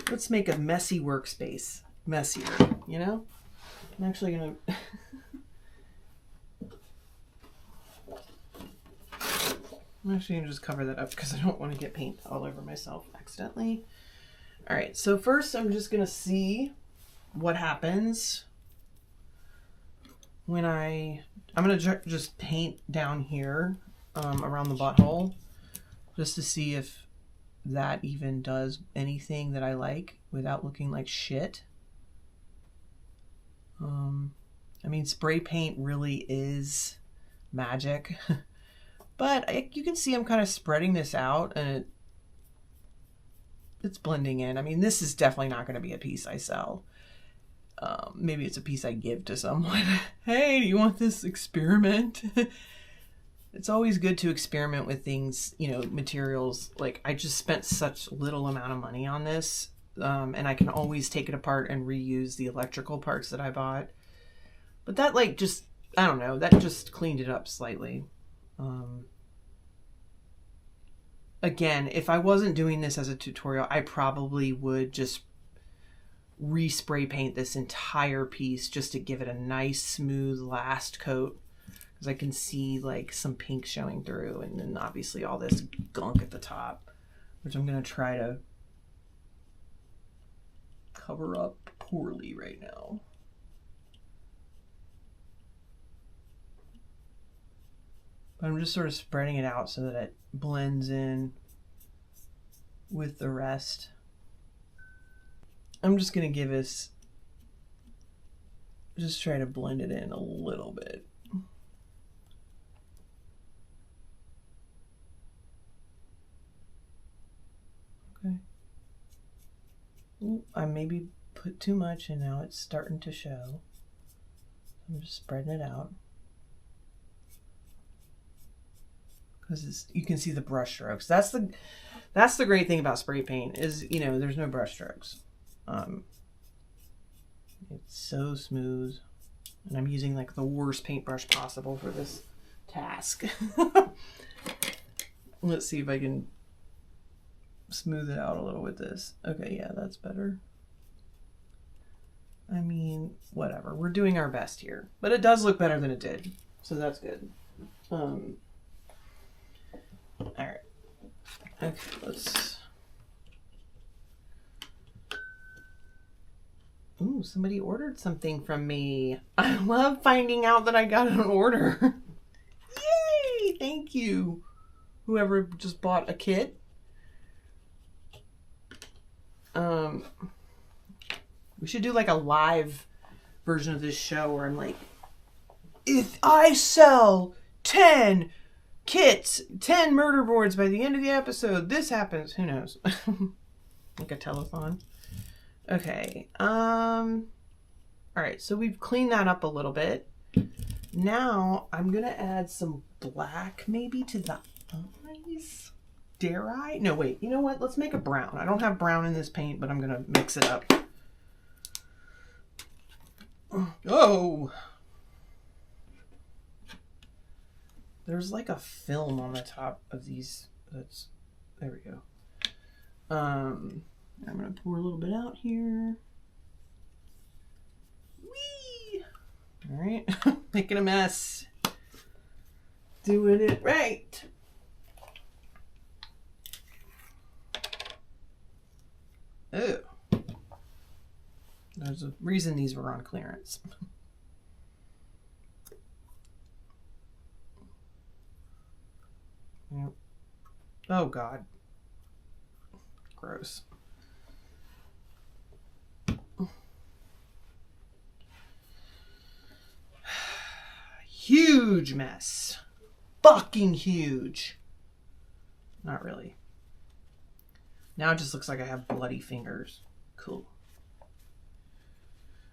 Let's make a messy workspace messier, you know? I'm actually going to... I'm actually going to just cover that up because I don't want to get paint all over myself accidentally. All right, so first I'm just going to see what happens when I'm going to just paint down here around the butthole just to see if that even does anything that I like without looking like shit. I mean, spray paint really is magic. But you can see I'm kind of spreading this out and it's blending in. I mean, this is definitely not going to be a piece I sell. Maybe it's a piece I give to someone. Hey, do you want this experiment? It's always good to experiment with things, you know, materials. Like I just spent such little amount of money on this. And I can always take it apart and reuse the electrical parts that I bought. But that like just, I don't know, that just cleaned it up slightly. Again, if I wasn't doing this as a tutorial, I probably would just respray paint this entire piece just to give it a nice smooth last coat, because I can see like some pink showing through, and then obviously all this gunk at the top, which I'm going to try to cover up poorly right now. I'm just sort of spreading it out so that it blends in with the rest. I'm just going to give us, just try to blend it in a little bit. Okay. Ooh, I maybe put too much and now it's starting to show. I'm just spreading it out. Because you can see the brush strokes. That's the great thing about spray paint is, you know, there's no brush strokes. It's so smooth, and I'm using like the worst paintbrush possible for this task. Let's see if I can smooth it out a little with this. Okay, yeah, that's better. I mean, whatever. We're doing our best here, but it does look better than it did, so that's good. All right. Okay, let's... Ooh, somebody ordered something from me. I love finding out that I got an order. Yay! Thank you. Whoever just bought a kit. We should do like a live version of this show where I'm like, if I sell 10 kits, 10 murder boards by the end of the episode, this happens. Who knows? Like a telethon. Okay. All right. So we've cleaned that up a little bit. Now I'm going to add some black maybe to the eyes. Dare I? No, wait. You know what? Let's make a brown. I don't have brown in this paint, but I'm going to mix it up. Oh! There's like a film on the top of these. There we go. I'm going to pour a little bit out here. Whee! All right. Making a mess. Doing it right. Oh. There's a reason these were on clearance. Yep. Oh, God. Gross. Huge mess. Fucking huge. Not really. Now it just looks like I have bloody fingers. Cool.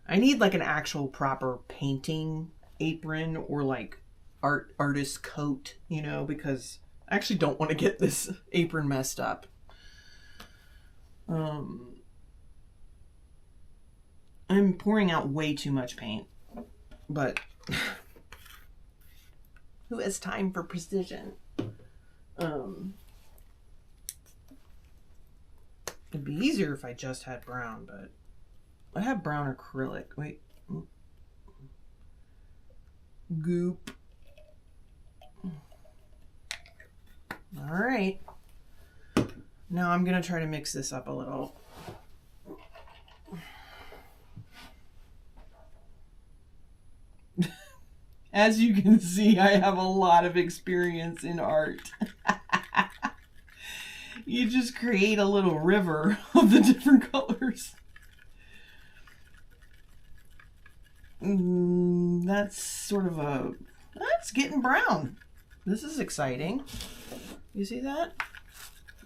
I need like an actual proper painting apron or like artist coat, you know, because I actually don't want to get this apron messed up. I'm pouring out way too much paint, but who has time for precision? It'd be easier if I just had brown, but I have brown acrylic. Wait. Goop. All right. Now I'm going to try to mix this up a little. As you can see, I have a lot of experience in art. You just create a little river of the different colors. That's sort of that's getting brown. This is exciting. You see that?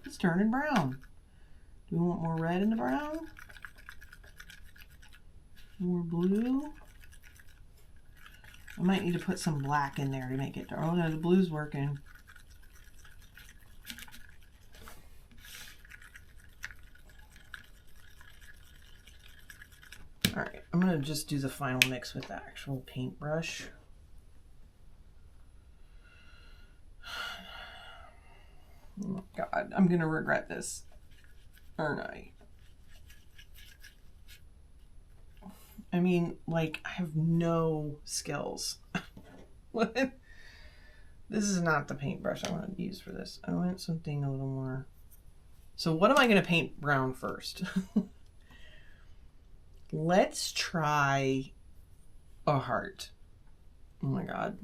It's turning brown. Do we want more red in the brown? More blue? I might need to put some black in there to make it dark. Oh no, the blue's working. Alright, I'm going to just do the final mix with the actual paintbrush. Oh my god, I'm going to regret this, aren't I? I mean, like, I have no skills. What? This is not the paintbrush I want to use for this. I want something a little more. So what am I going to paint brown first? Let's try a heart. Oh my god.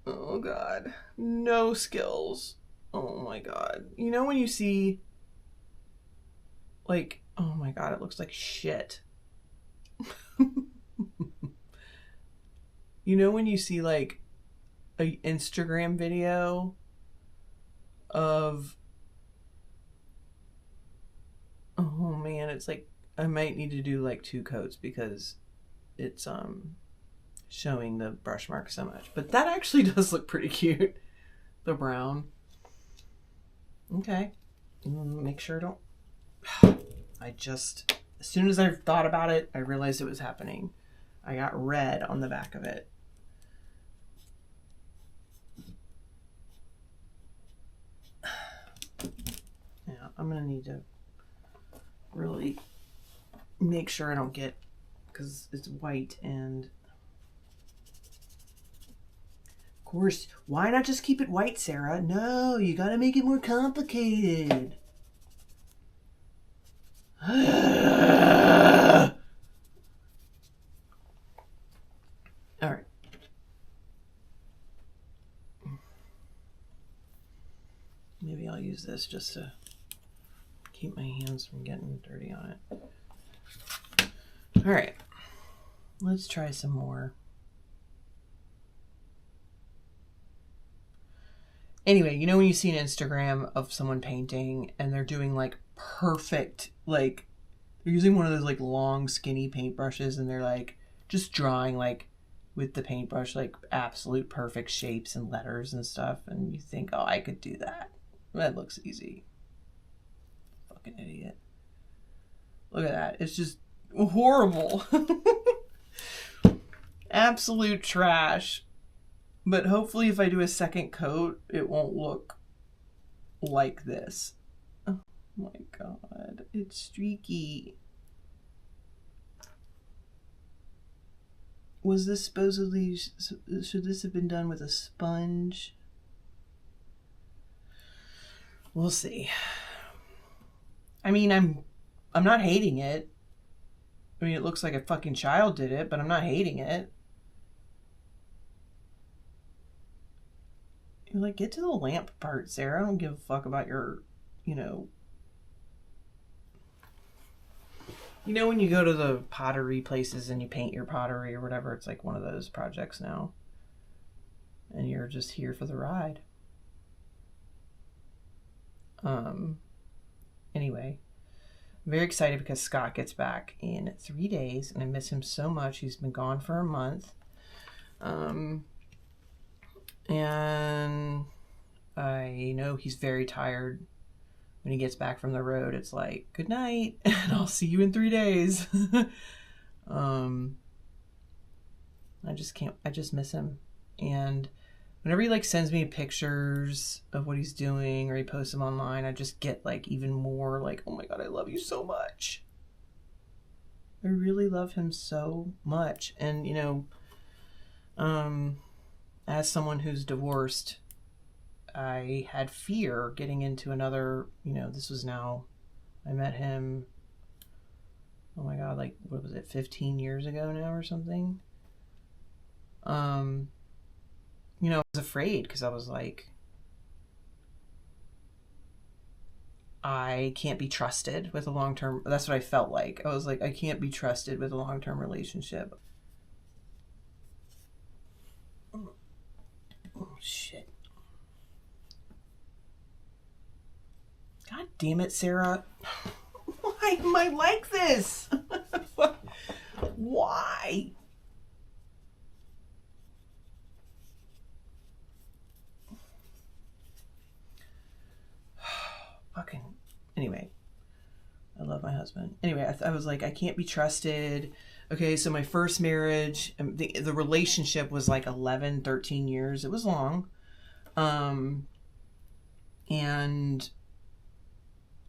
Oh god. No skills. Oh my god. You know when you see, like, oh my god, it looks like shit. You know when you see like an Instagram video of, oh man, it's like, I might need to do like 2 coats because it's showing the brush mark so much. But that actually does look pretty cute. The brown. Okay. Make sure I don't. I just, as soon as I thought about it, I realized it was happening. I got red on the back of it. Yeah, I'm gonna need to really make sure I don't get, because it's white, and of course, why not just keep it white, Sarah? No, you gotta make it more complicated. All right. Maybe I'll use this just to keep my hands from getting dirty on it. All right, let's try some more. Anyway, you know when you see an Instagram of someone painting and they're doing like perfect, like they're using one of those like long skinny paintbrushes and they're like just drawing like with the paintbrush like absolute perfect shapes and letters and stuff, and you think, oh, I could do that. That looks easy. Fucking idiot. Look at that. It's just horrible. Absolute trash. But hopefully if I do a second coat, it won't look like this. Oh my god. It's streaky. Was this supposedly, should this have been done with a sponge? We'll see. I mean, I'm not hating it. I mean, it looks like a fucking child did it, but I'm not hating it. You're like, get to the lamp part, Sarah. I don't give a fuck about your, you know when you go to the pottery places and you paint your pottery or whatever, it's like one of those projects now. And you're just here for the ride. Anyway, I'm very excited because Scott gets back in 3 days, and I miss him so much. He's been gone for a month. And I know he's very tired. When he gets back from the road, it's like, good night, and I'll see you in 3 days. I just miss him. And whenever he like sends me pictures of what he's doing or he posts them online, I just get like even more like, oh my God, I love you so much. I really love him so much. And, you know, as someone who's divorced, I had fear getting into another, you know, I met him, oh my God, like, what was it, 15 years ago now or something? You know, I was afraid because I was like, I can't be trusted with a long-term, that's what I felt like. I was like, I can't be trusted with a long-term relationship. Oh, shit. God damn it, Sarah. Why am I like this? Why? Fucking. Anyway, I love my husband. Anyway, I was like, I can't be trusted. Okay, so my first marriage, the relationship was like 11, 13 years. It was long. And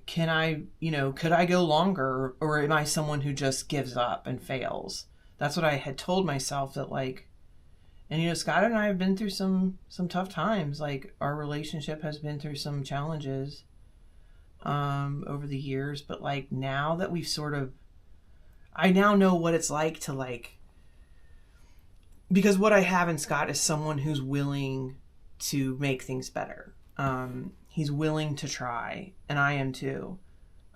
can I, you know, could I go longer, or am I someone who just gives up and fails? That's what I had told myself, that like, and you know, Scott and I have been through some tough times. Like, our relationship has been through some challenges over the years, but like now that we've I now know what it's like to like, because what I have in Scott is someone who's willing to make things better. He's willing to try, and I am too.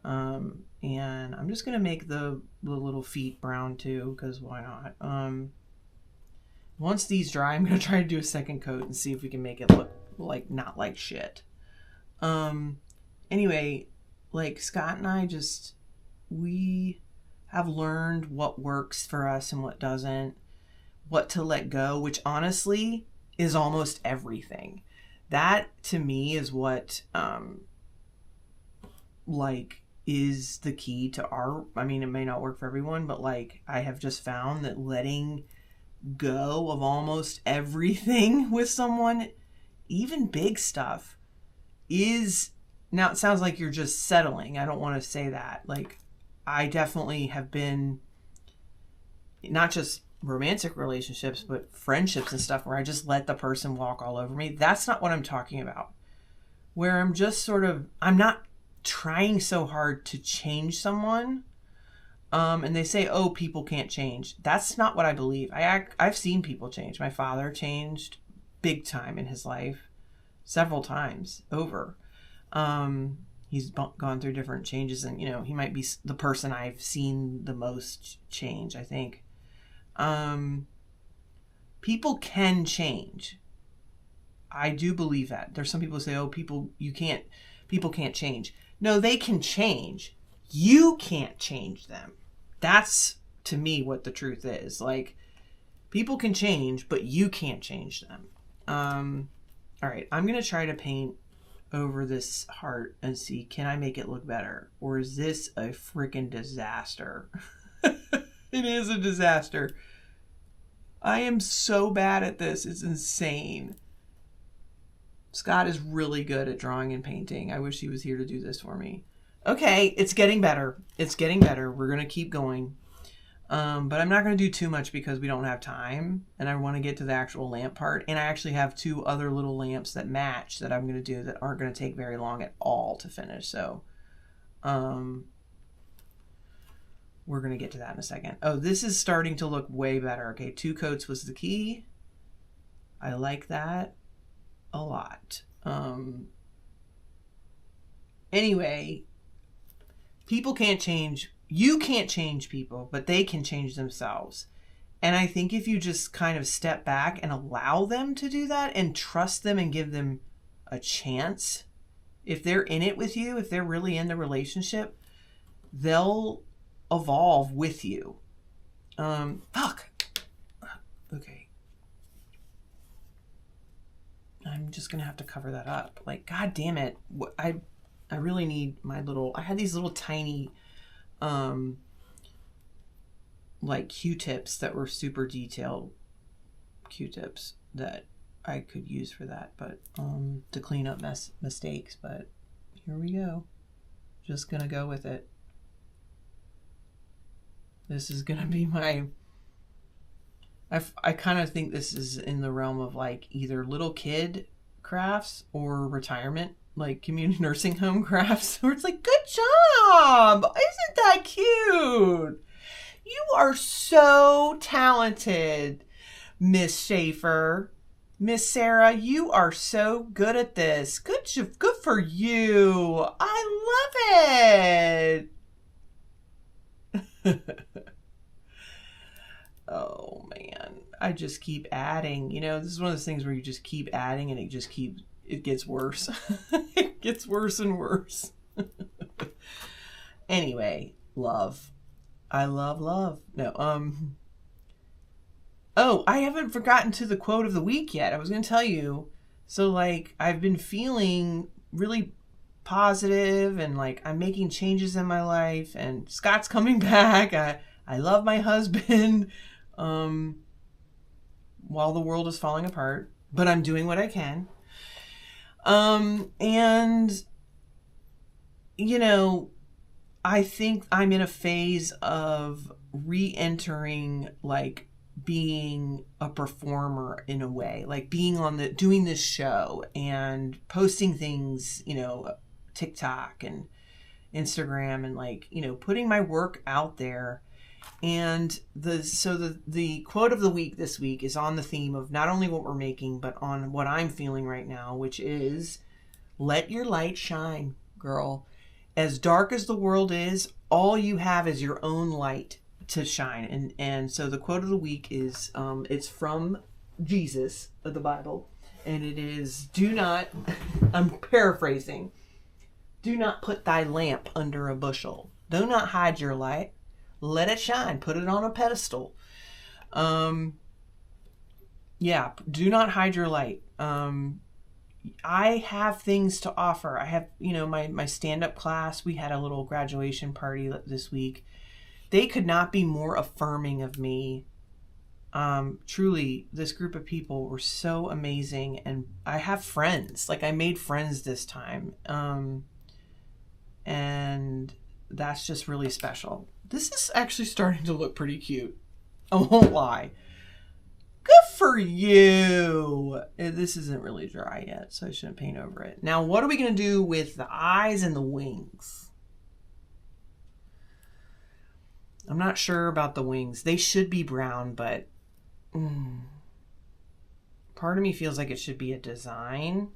And I'm just gonna make the little feet brown too, because why not? Once these dry, I'm gonna try to do a second coat and see if we can make it look like not like shit. Anyway, like Scott and I we have learned what works for us and what doesn't, what to let go, which honestly is almost everything. That to me is what like is the key to I mean, it may not work for everyone, but like I have just found that letting go of almost everything with someone, even big stuff, is, now it sounds like you're just settling. I don't want to say that. Like, I definitely have been, not just romantic relationships, but friendships and stuff where I just let the person walk all over me. That's not what I'm talking about. Where I'm just I'm not trying so hard to change someone. And they say, oh, people can't change. That's not what I believe. I've seen people change. My father changed big time in his life, several times over. He's gone through different changes, and you know, he might be the person I've seen the most change, I think. People can change. I do believe that. There's some people who say, oh, people can't change. No, they can change. You can't change them. That's, to me, what the truth is. Like, people can change, but you can't change them. All right, I'm going to try to paint over this heart and see, can I make it look better? Or is this a freaking disaster? It is a disaster. I am so bad at this. It's insane. Scott is really good at drawing and painting. I wish he was here to do this for me. Okay, it's getting better. It's getting better. We're going to keep going. But I'm not going to do too much because we don't have time. And I want to get to the actual lamp part. And I actually have 2 other little lamps that match that I'm going to do that aren't going to take very long at all to finish. So, we're going to get to that in a second. Oh, this is starting to look way better. Okay, 2 coats was the key. I like that a lot. Anyway, people can't change. You can't change people, but they can change themselves. And I think if you just kind of step back and allow them to do that and trust them and give them a chance, if they're in it with you, if they're really in the relationship, they'll evolve with you. Fuck. Okay. I'm just gonna have to cover that up. Like, god damn it. I really need my little, I had these little tiny like Q-tips that were super detailed Q-tips that I could use for that, but to clean up mistakes. But here we go. Just gonna go with it. This is gonna be my, I kind of think this is in the realm of like either little kid crafts or retirement, like community nursing home crafts, where it's like, good job! Isn't that cute? You are so talented, Miss Schaefer. Miss Sarah, you are so good at this. Good for you. I love it. Oh man, I just keep adding. You know, this is one of those things where you just keep adding and it gets worse. It gets worse and worse. Anyway, love. I love. No, oh, I haven't forgotten to the quote of the week yet. I was going to tell you. So like, I've been feeling really positive and like I'm making changes in my life and Scott's coming back. I love my husband. While the world is falling apart, but I'm doing what I can. And you know, I think I'm in a phase of re-entering, like being a performer in a way, like being doing this show and posting things, you know, TikTok and Instagram and like, you know, putting my work out there. And the quote of the week this week is on the theme of not only what we're making, but on what I'm feeling right now, which is let your light shine, girl. As dark as the world is, all you have is your own light to shine. And so the quote of the week is, it's from Jesus of the Bible. And it is, do not, I'm paraphrasing, do not put thy lamp under a bushel. Do not hide your light. Let it shine. Put it on a pedestal. Yeah, do not hide your light. I have things to offer. I have, you know, my stand-up class. We had a little graduation party this week. They could not be more affirming of me. Truly, this group of people were so amazing. And I have friends. Like, I made friends this time. And that's just really special. This is actually starting to look pretty cute. I won't lie. Good for you. This isn't really dry yet, so I shouldn't paint over it. Now, what are we going to do with the eyes and the wings? I'm not sure about the wings. They should be brown, but part of me feels like it should be a design,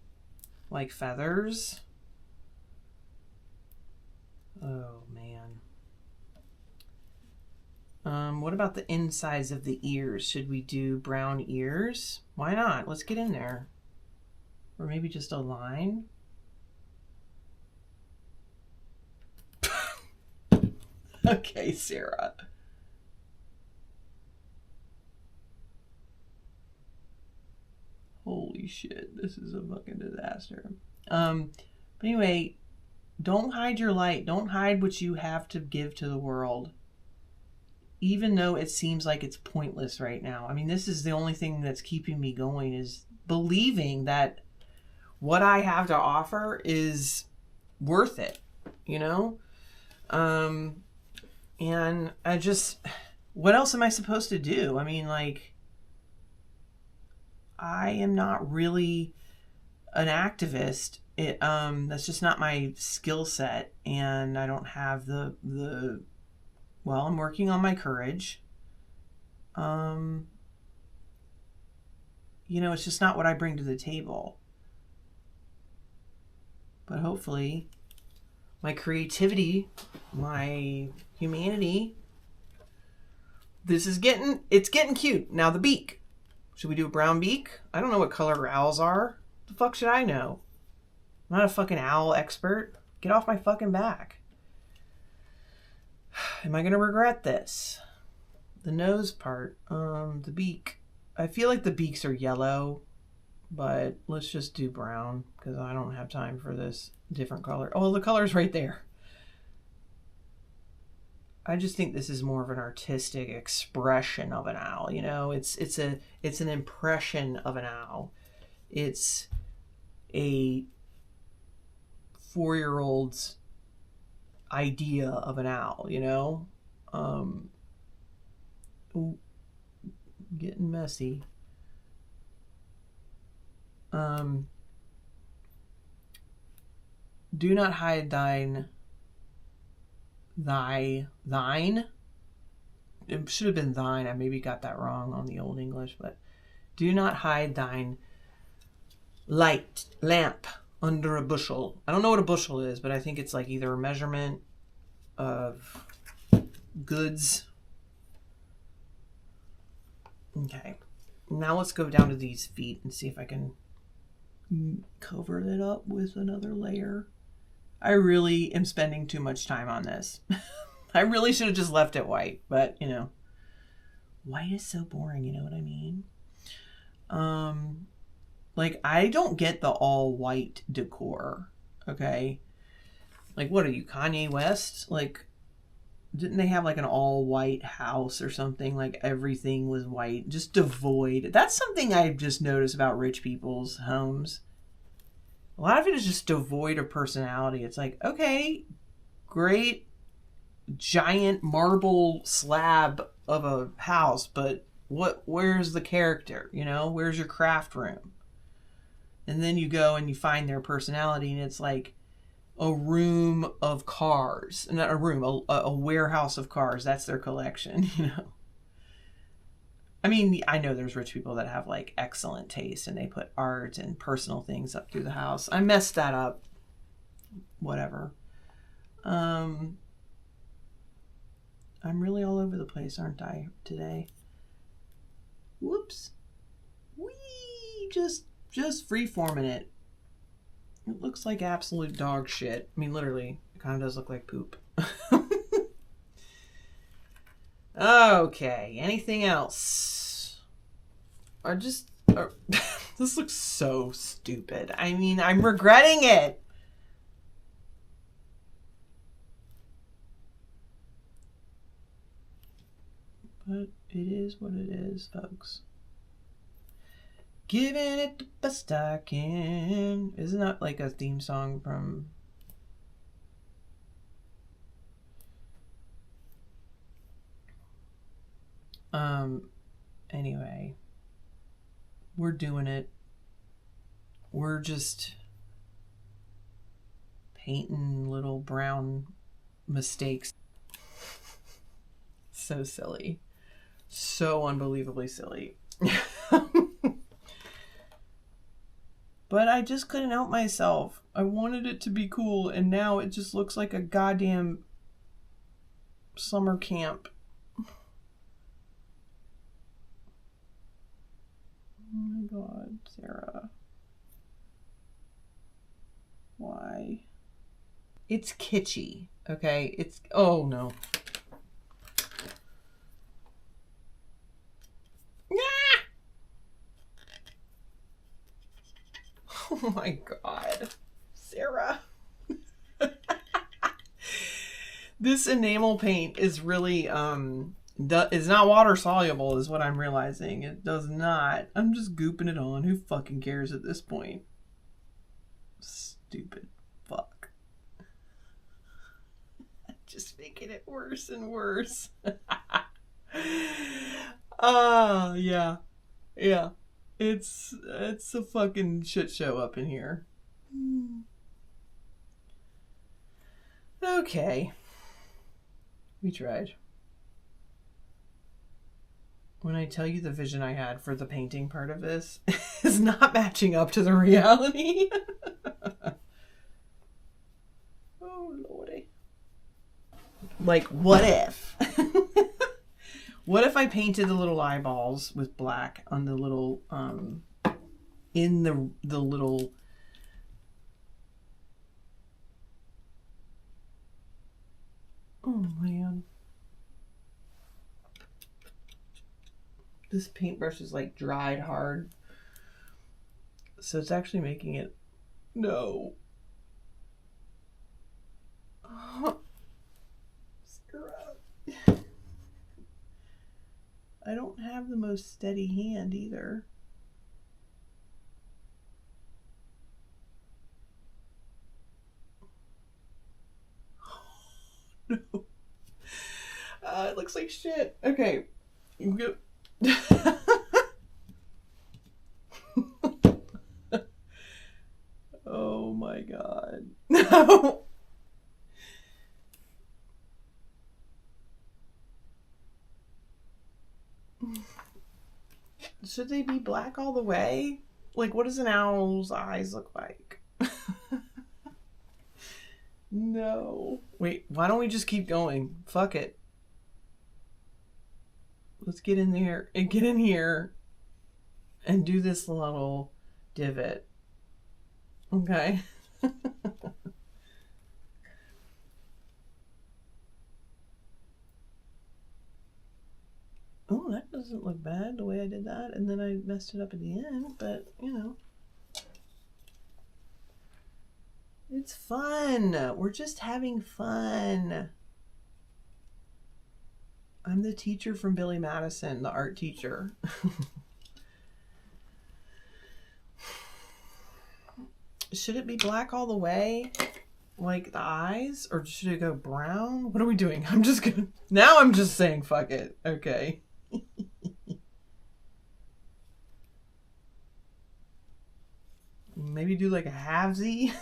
like feathers. Oh, man. What about the insides of the ears? Should we do brown ears? Why not? Let's get in there. Or maybe just a line. Okay, Sarah. Holy shit, this is a fucking disaster. But anyway, don't hide your light. Don't hide what you have to give to the world. Even though it seems like it's pointless right now. I mean, this is the only thing that's keeping me going, is believing that what I have to offer is worth it, you know? And I just, what else am I supposed to do? I mean, like, I am not really an activist. That's just not my skill set, and I don't have well, I'm working on my courage. You know, it's just not what I bring to the table. But hopefully, my creativity, my humanity, it's getting cute. Now the beak. Should we do a brown beak? I don't know what color owls are. The fuck should I know? I'm not a fucking owl expert. Get off my fucking back. Am I going to regret this? The nose part, the beak. I feel like the beaks are yellow, but let's just do brown because I don't have time for this different color. Oh, the color's right there. I just think this is more of an artistic expression of an owl. You know, it's an impression of an owl. It's a 4-year-old's idea of an owl. You know, ooh, getting messy. Do not hide thine. It should have been thine. I maybe got that wrong on the Old English, but do not hide thine lamp under a bushel. I don't know what a bushel is, but I think it's like either a measurement of goods. Okay, now let's go down to these feet and see if I can cover it up with another layer. I really am spending too much time on this. I really should have just left it white, but you know, white is so boring, you know what I mean? Like I don't get the all white decor, okay? Like what are you, Kanye West? Like didn't they have like an all white house or something? Like everything was white, just devoid. That's something I've just noticed about rich people's homes. A lot of it is just devoid of personality. It's like, okay, great giant marble slab of a house, but where's the character? You know, where's your craft room? And then you go and you find their personality, and it's like a room of cars. Not a room, a warehouse of cars. That's their collection, you know. I mean, I know there's rich people that have like excellent taste and they put art and personal things up through the house. I messed that up. Whatever. I'm really all over the place, aren't I, today? Whoops. Whee! Just free-forming it. It looks like absolute dog shit. I mean, literally, it kind of does look like poop. Okay, anything else? This looks so stupid. I mean, I'm regretting it. But it is what it is, folks. Giving it the best I can. Isn't that like a theme song from... Anyway, we're doing it. We're just painting little brown mistakes. So silly. So unbelievably silly. But I just couldn't help myself. I wanted it to be cool, and now it just looks like a goddamn summer camp. Oh my God, Sarah. Why? It's kitschy, okay? It's... Oh, no. Ah! Oh my God. Sarah. This enamel paint is really... it's not water soluble is what I'm realizing. It does not. I'm just gooping it on. Who fucking cares at this point? Stupid fuck. Just making it worse and worse. Yeah. Yeah. It's a fucking shit show up in here. Okay. We tried. When I tell you the vision I had for the painting part of this is not matching up to the reality. Oh, Lordy. Like, what if? What if I painted the little eyeballs with black on the little, in the little... Oh Oh man. This paintbrush is like dried hard. So it's actually making it... No. Screw up. I don't have the most steady hand either. No. It looks like shit. Okay. Oh my god. No. Should they be black all the way? Like, what does an owl's eyes look like? No. Wait, why don't we just keep going? Fuck it. Let's get in there and get in here and do this little divot. Okay. Oh, that doesn't look bad the way I did that. And then I messed it up at the end, but you know. It's fun. We're just having fun. I'm the teacher from Billy Madison, the art teacher. Should it be black all the way? Like the eyes? Or should it go brown? What are we doing? I'm just saying fuck it. Okay. Maybe do like a halvesy.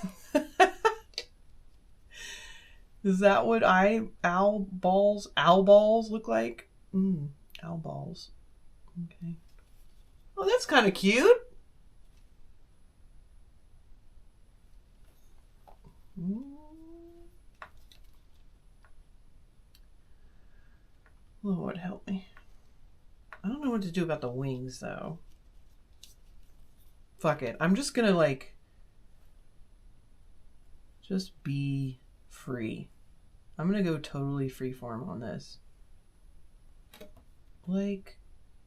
Is that what owl balls look like? Owl balls. Okay. Oh, that's kind of cute. Lord help me. I don't know what to do about the wings though. Fuck it. I'm just gonna like just be free. I'm gonna go totally freeform on this. Like,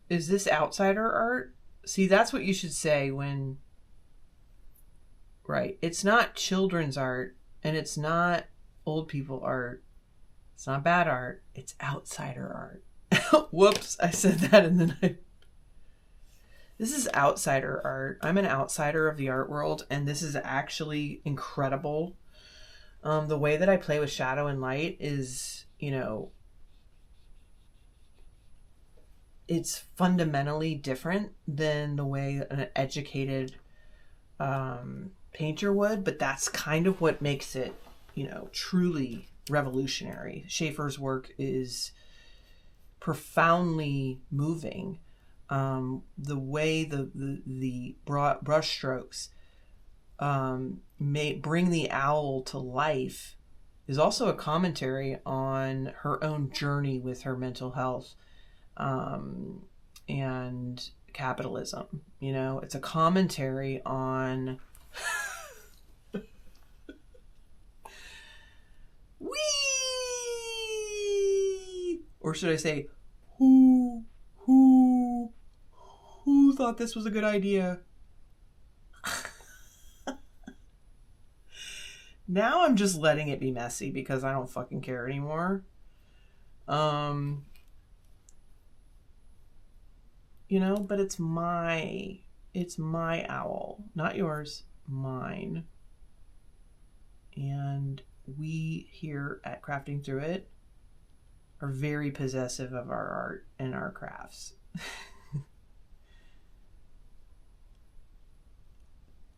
is this outsider art? See, that's what you should say when... Right. It's not children's art, and it's not old people art. It's not bad art. It's outsider art. Whoops, I said that and then I... This is outsider art. I'm an outsider of the art world, and this is actually incredible. The way that I play with shadow and light is, you know, it's fundamentally different than the way an educated painter would, but that's kind of what makes it, you know, truly revolutionary. Schaefer's work is profoundly moving. The way the brush strokes may bring the owl to life is also a commentary on her own journey with her mental health and capitalism. You know, it's a commentary on wee, or should I say who thought this was a good idea? Now I'm just letting it be messy because I don't fucking care anymore. You know, but it's my owl, not yours, mine. And we here at Crafting Through It are very possessive of our art and our crafts.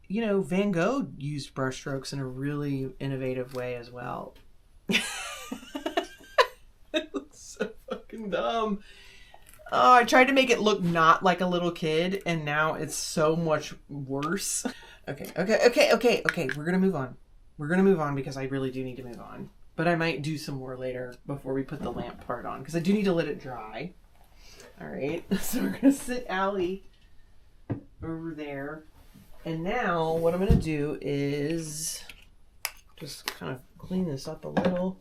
You know, Van Gogh used brushstrokes in a really innovative way as well. It looks so fucking dumb. Oh, I tried to make it look not like a little kid, and now it's so much worse. Okay. We're gonna move on. We're gonna move on because I really do need to move on. But I might do some more later before we put the lamp part on, because I do need to let it dry. All right, so we're gonna sit Allie over there. And now what I'm going to do is just kind of clean this up a little.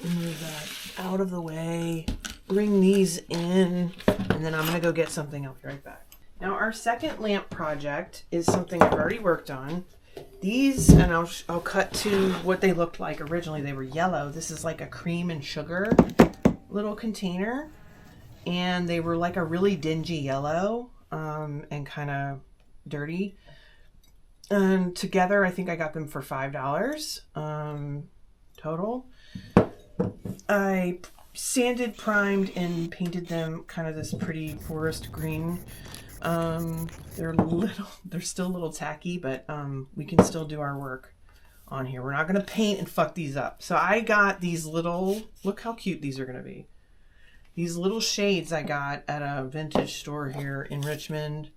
move that out of the way, bring these in, and then I'm gonna go get something. I'll be right back. Now our second lamp project is something I've already worked on. These, and I'll cut to what they looked like originally. They were yellow. This is like a cream and sugar little container, and they were like a really dingy yellow, and kind of dirty. And together, I think I got them for $5 total. I sanded, primed, and painted them kind of this pretty forest green. They're still a little tacky, but we can still do our work on here. We're not going to paint and fuck these up. So I got these little, look how cute these are going to be. These little shades I got at a vintage store here in Richmond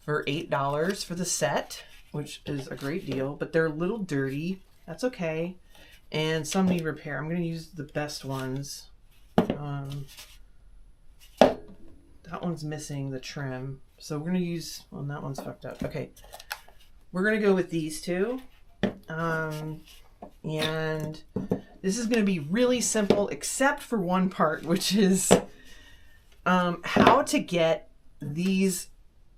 for $8 for the set, which is a great deal, but they're a little dirty. That's okay. And some need repair. I'm going to use the best ones. That one's missing the trim. So we're going to use, well, that one's fucked up. Okay. We're going to go with these two. And this is going to be really simple, except for one part, which is how to get these.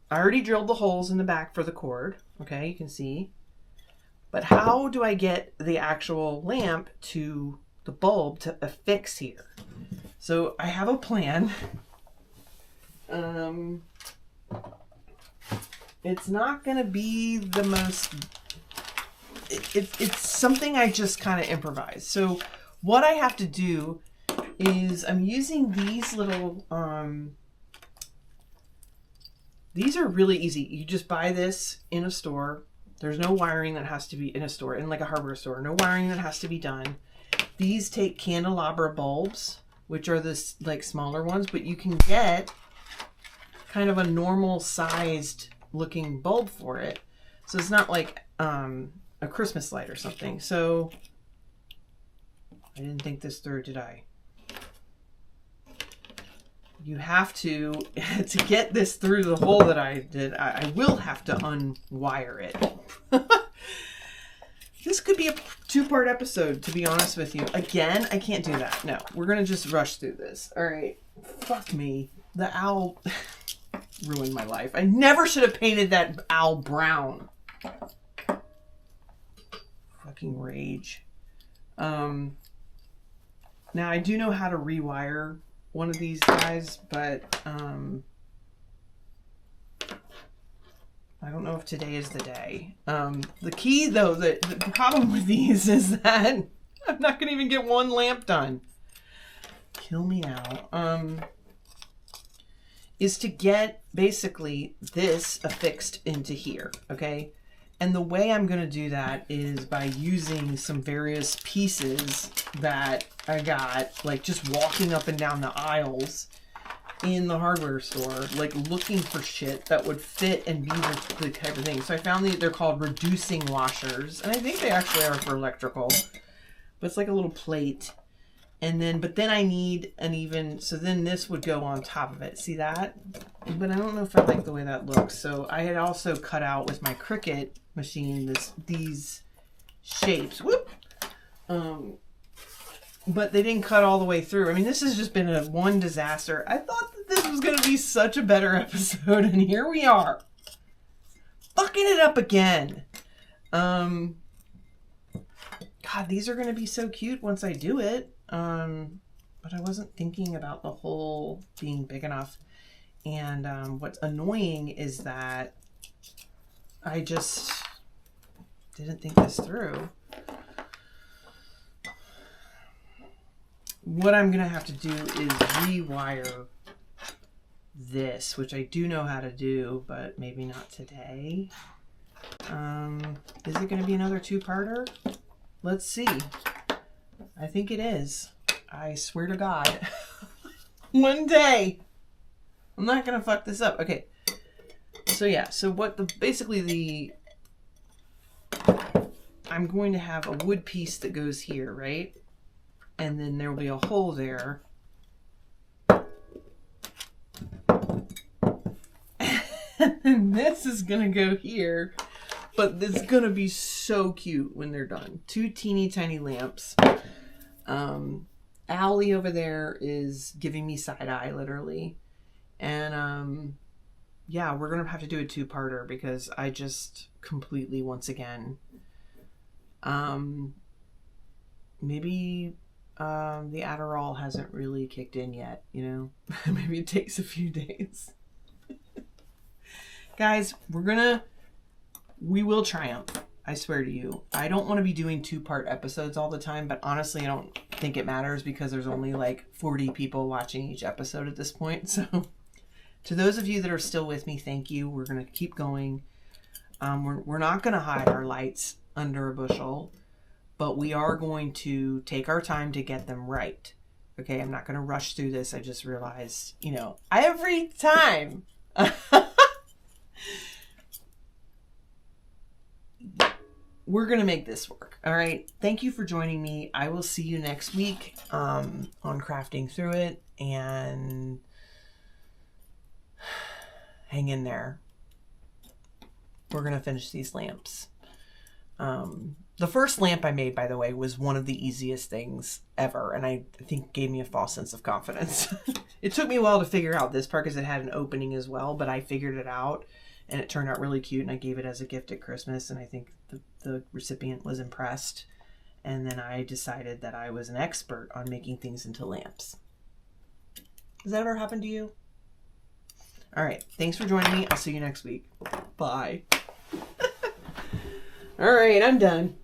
I already drilled the holes in the back for the cord. Okay, you can see. But how do I get the actual lamp to the bulb to affix here? So I have a plan. It's not going to be the most... It's something I just kind of improvise. So what I have to do is I'm using these little... these are really easy. You just buy this in a store. There's no wiring that has to be in a store, in like a hardware store. No wiring that has to be done. These take candelabra bulbs, which are this like smaller ones, but you can get kind of a normal sized looking bulb for it. So it's not like a Christmas light or something. So I didn't think this through, did I? You have to get this through the hole that I did, I will have to unwire it. This could be a two-part episode, to be honest with you. Again, I can't do that. No, we're going to just rush through this. All right. Fuck me. The owl ruined my life. I never should have painted that owl brown. Fucking rage. Now, I do know how to rewire one of these guys, but I don't know if today is the day. The key, though, the problem with these is that I'm not going to even get one lamp done. Kill me now. Is to get basically this affixed into here, okay? And the way I'm going to do that is by using some various pieces that I got, like just walking up and down the aisles in the hardware store, like looking for shit that would fit and be the type of thing. So I found they're called reducing washers, and I think they actually are for electrical, but it's like a little plate. And then, but then I need an even, so then this would go on top of it. See that? But I don't know if I like the way that looks. So I had also cut out with my Cricut machine these shapes. Whoop! But they didn't cut all the way through. I mean, this has just been one disaster. I thought that this was going to be such a better episode, and here we are. Fucking it up again. God, these are going to be so cute once I do it. But I wasn't thinking about the hole being big enough. And what's annoying is that I just didn't think this through. What I'm going to have to do is rewire this, which I do know how to do, but maybe not today. Is it going to be another two-parter? Let's see. I think it is. I swear to God. One day. I'm not going to fuck this up. Okay. So yeah. So what I'm going to have a wood piece that goes here, right? And then there will be a hole there. And this is going to go here. But it's going to be so cute when they're done. Two teeny tiny lamps. Allie over there is giving me side eye, literally. And yeah, we're gonna have to do a two-parter because I just completely, once again, maybe the Adderall hasn't really kicked in yet, you know? Maybe it takes a few days. Guys, we will triumph. I swear to you. I don't want to be doing two-part episodes all the time, but honestly, I don't think it matters because there's only like 40 people watching each episode at this point. So to those of you that are still with me, thank you. We're going to keep going. We're not going to hide our lights under a bushel, but we are going to take our time to get them right. Okay, I'm not going to rush through this. I just realized, you know, every time. We're going to make this work. All right. Thank you for joining me. I will see you next week on Crafting Through It, and hang in there. We're going to finish these lamps. The first lamp I made, by the way, was one of the easiest things ever, and I think gave me a false sense of confidence. It took me a while to figure out this part because it had an opening as well, but I figured it out. And it turned out really cute, and I gave it as a gift at Christmas, and I think the recipient was impressed. And then I decided that I was an expert on making things into lamps. Has that ever happened to you? All right. Thanks for joining me. I'll see you next week. Bye. All right. I'm done.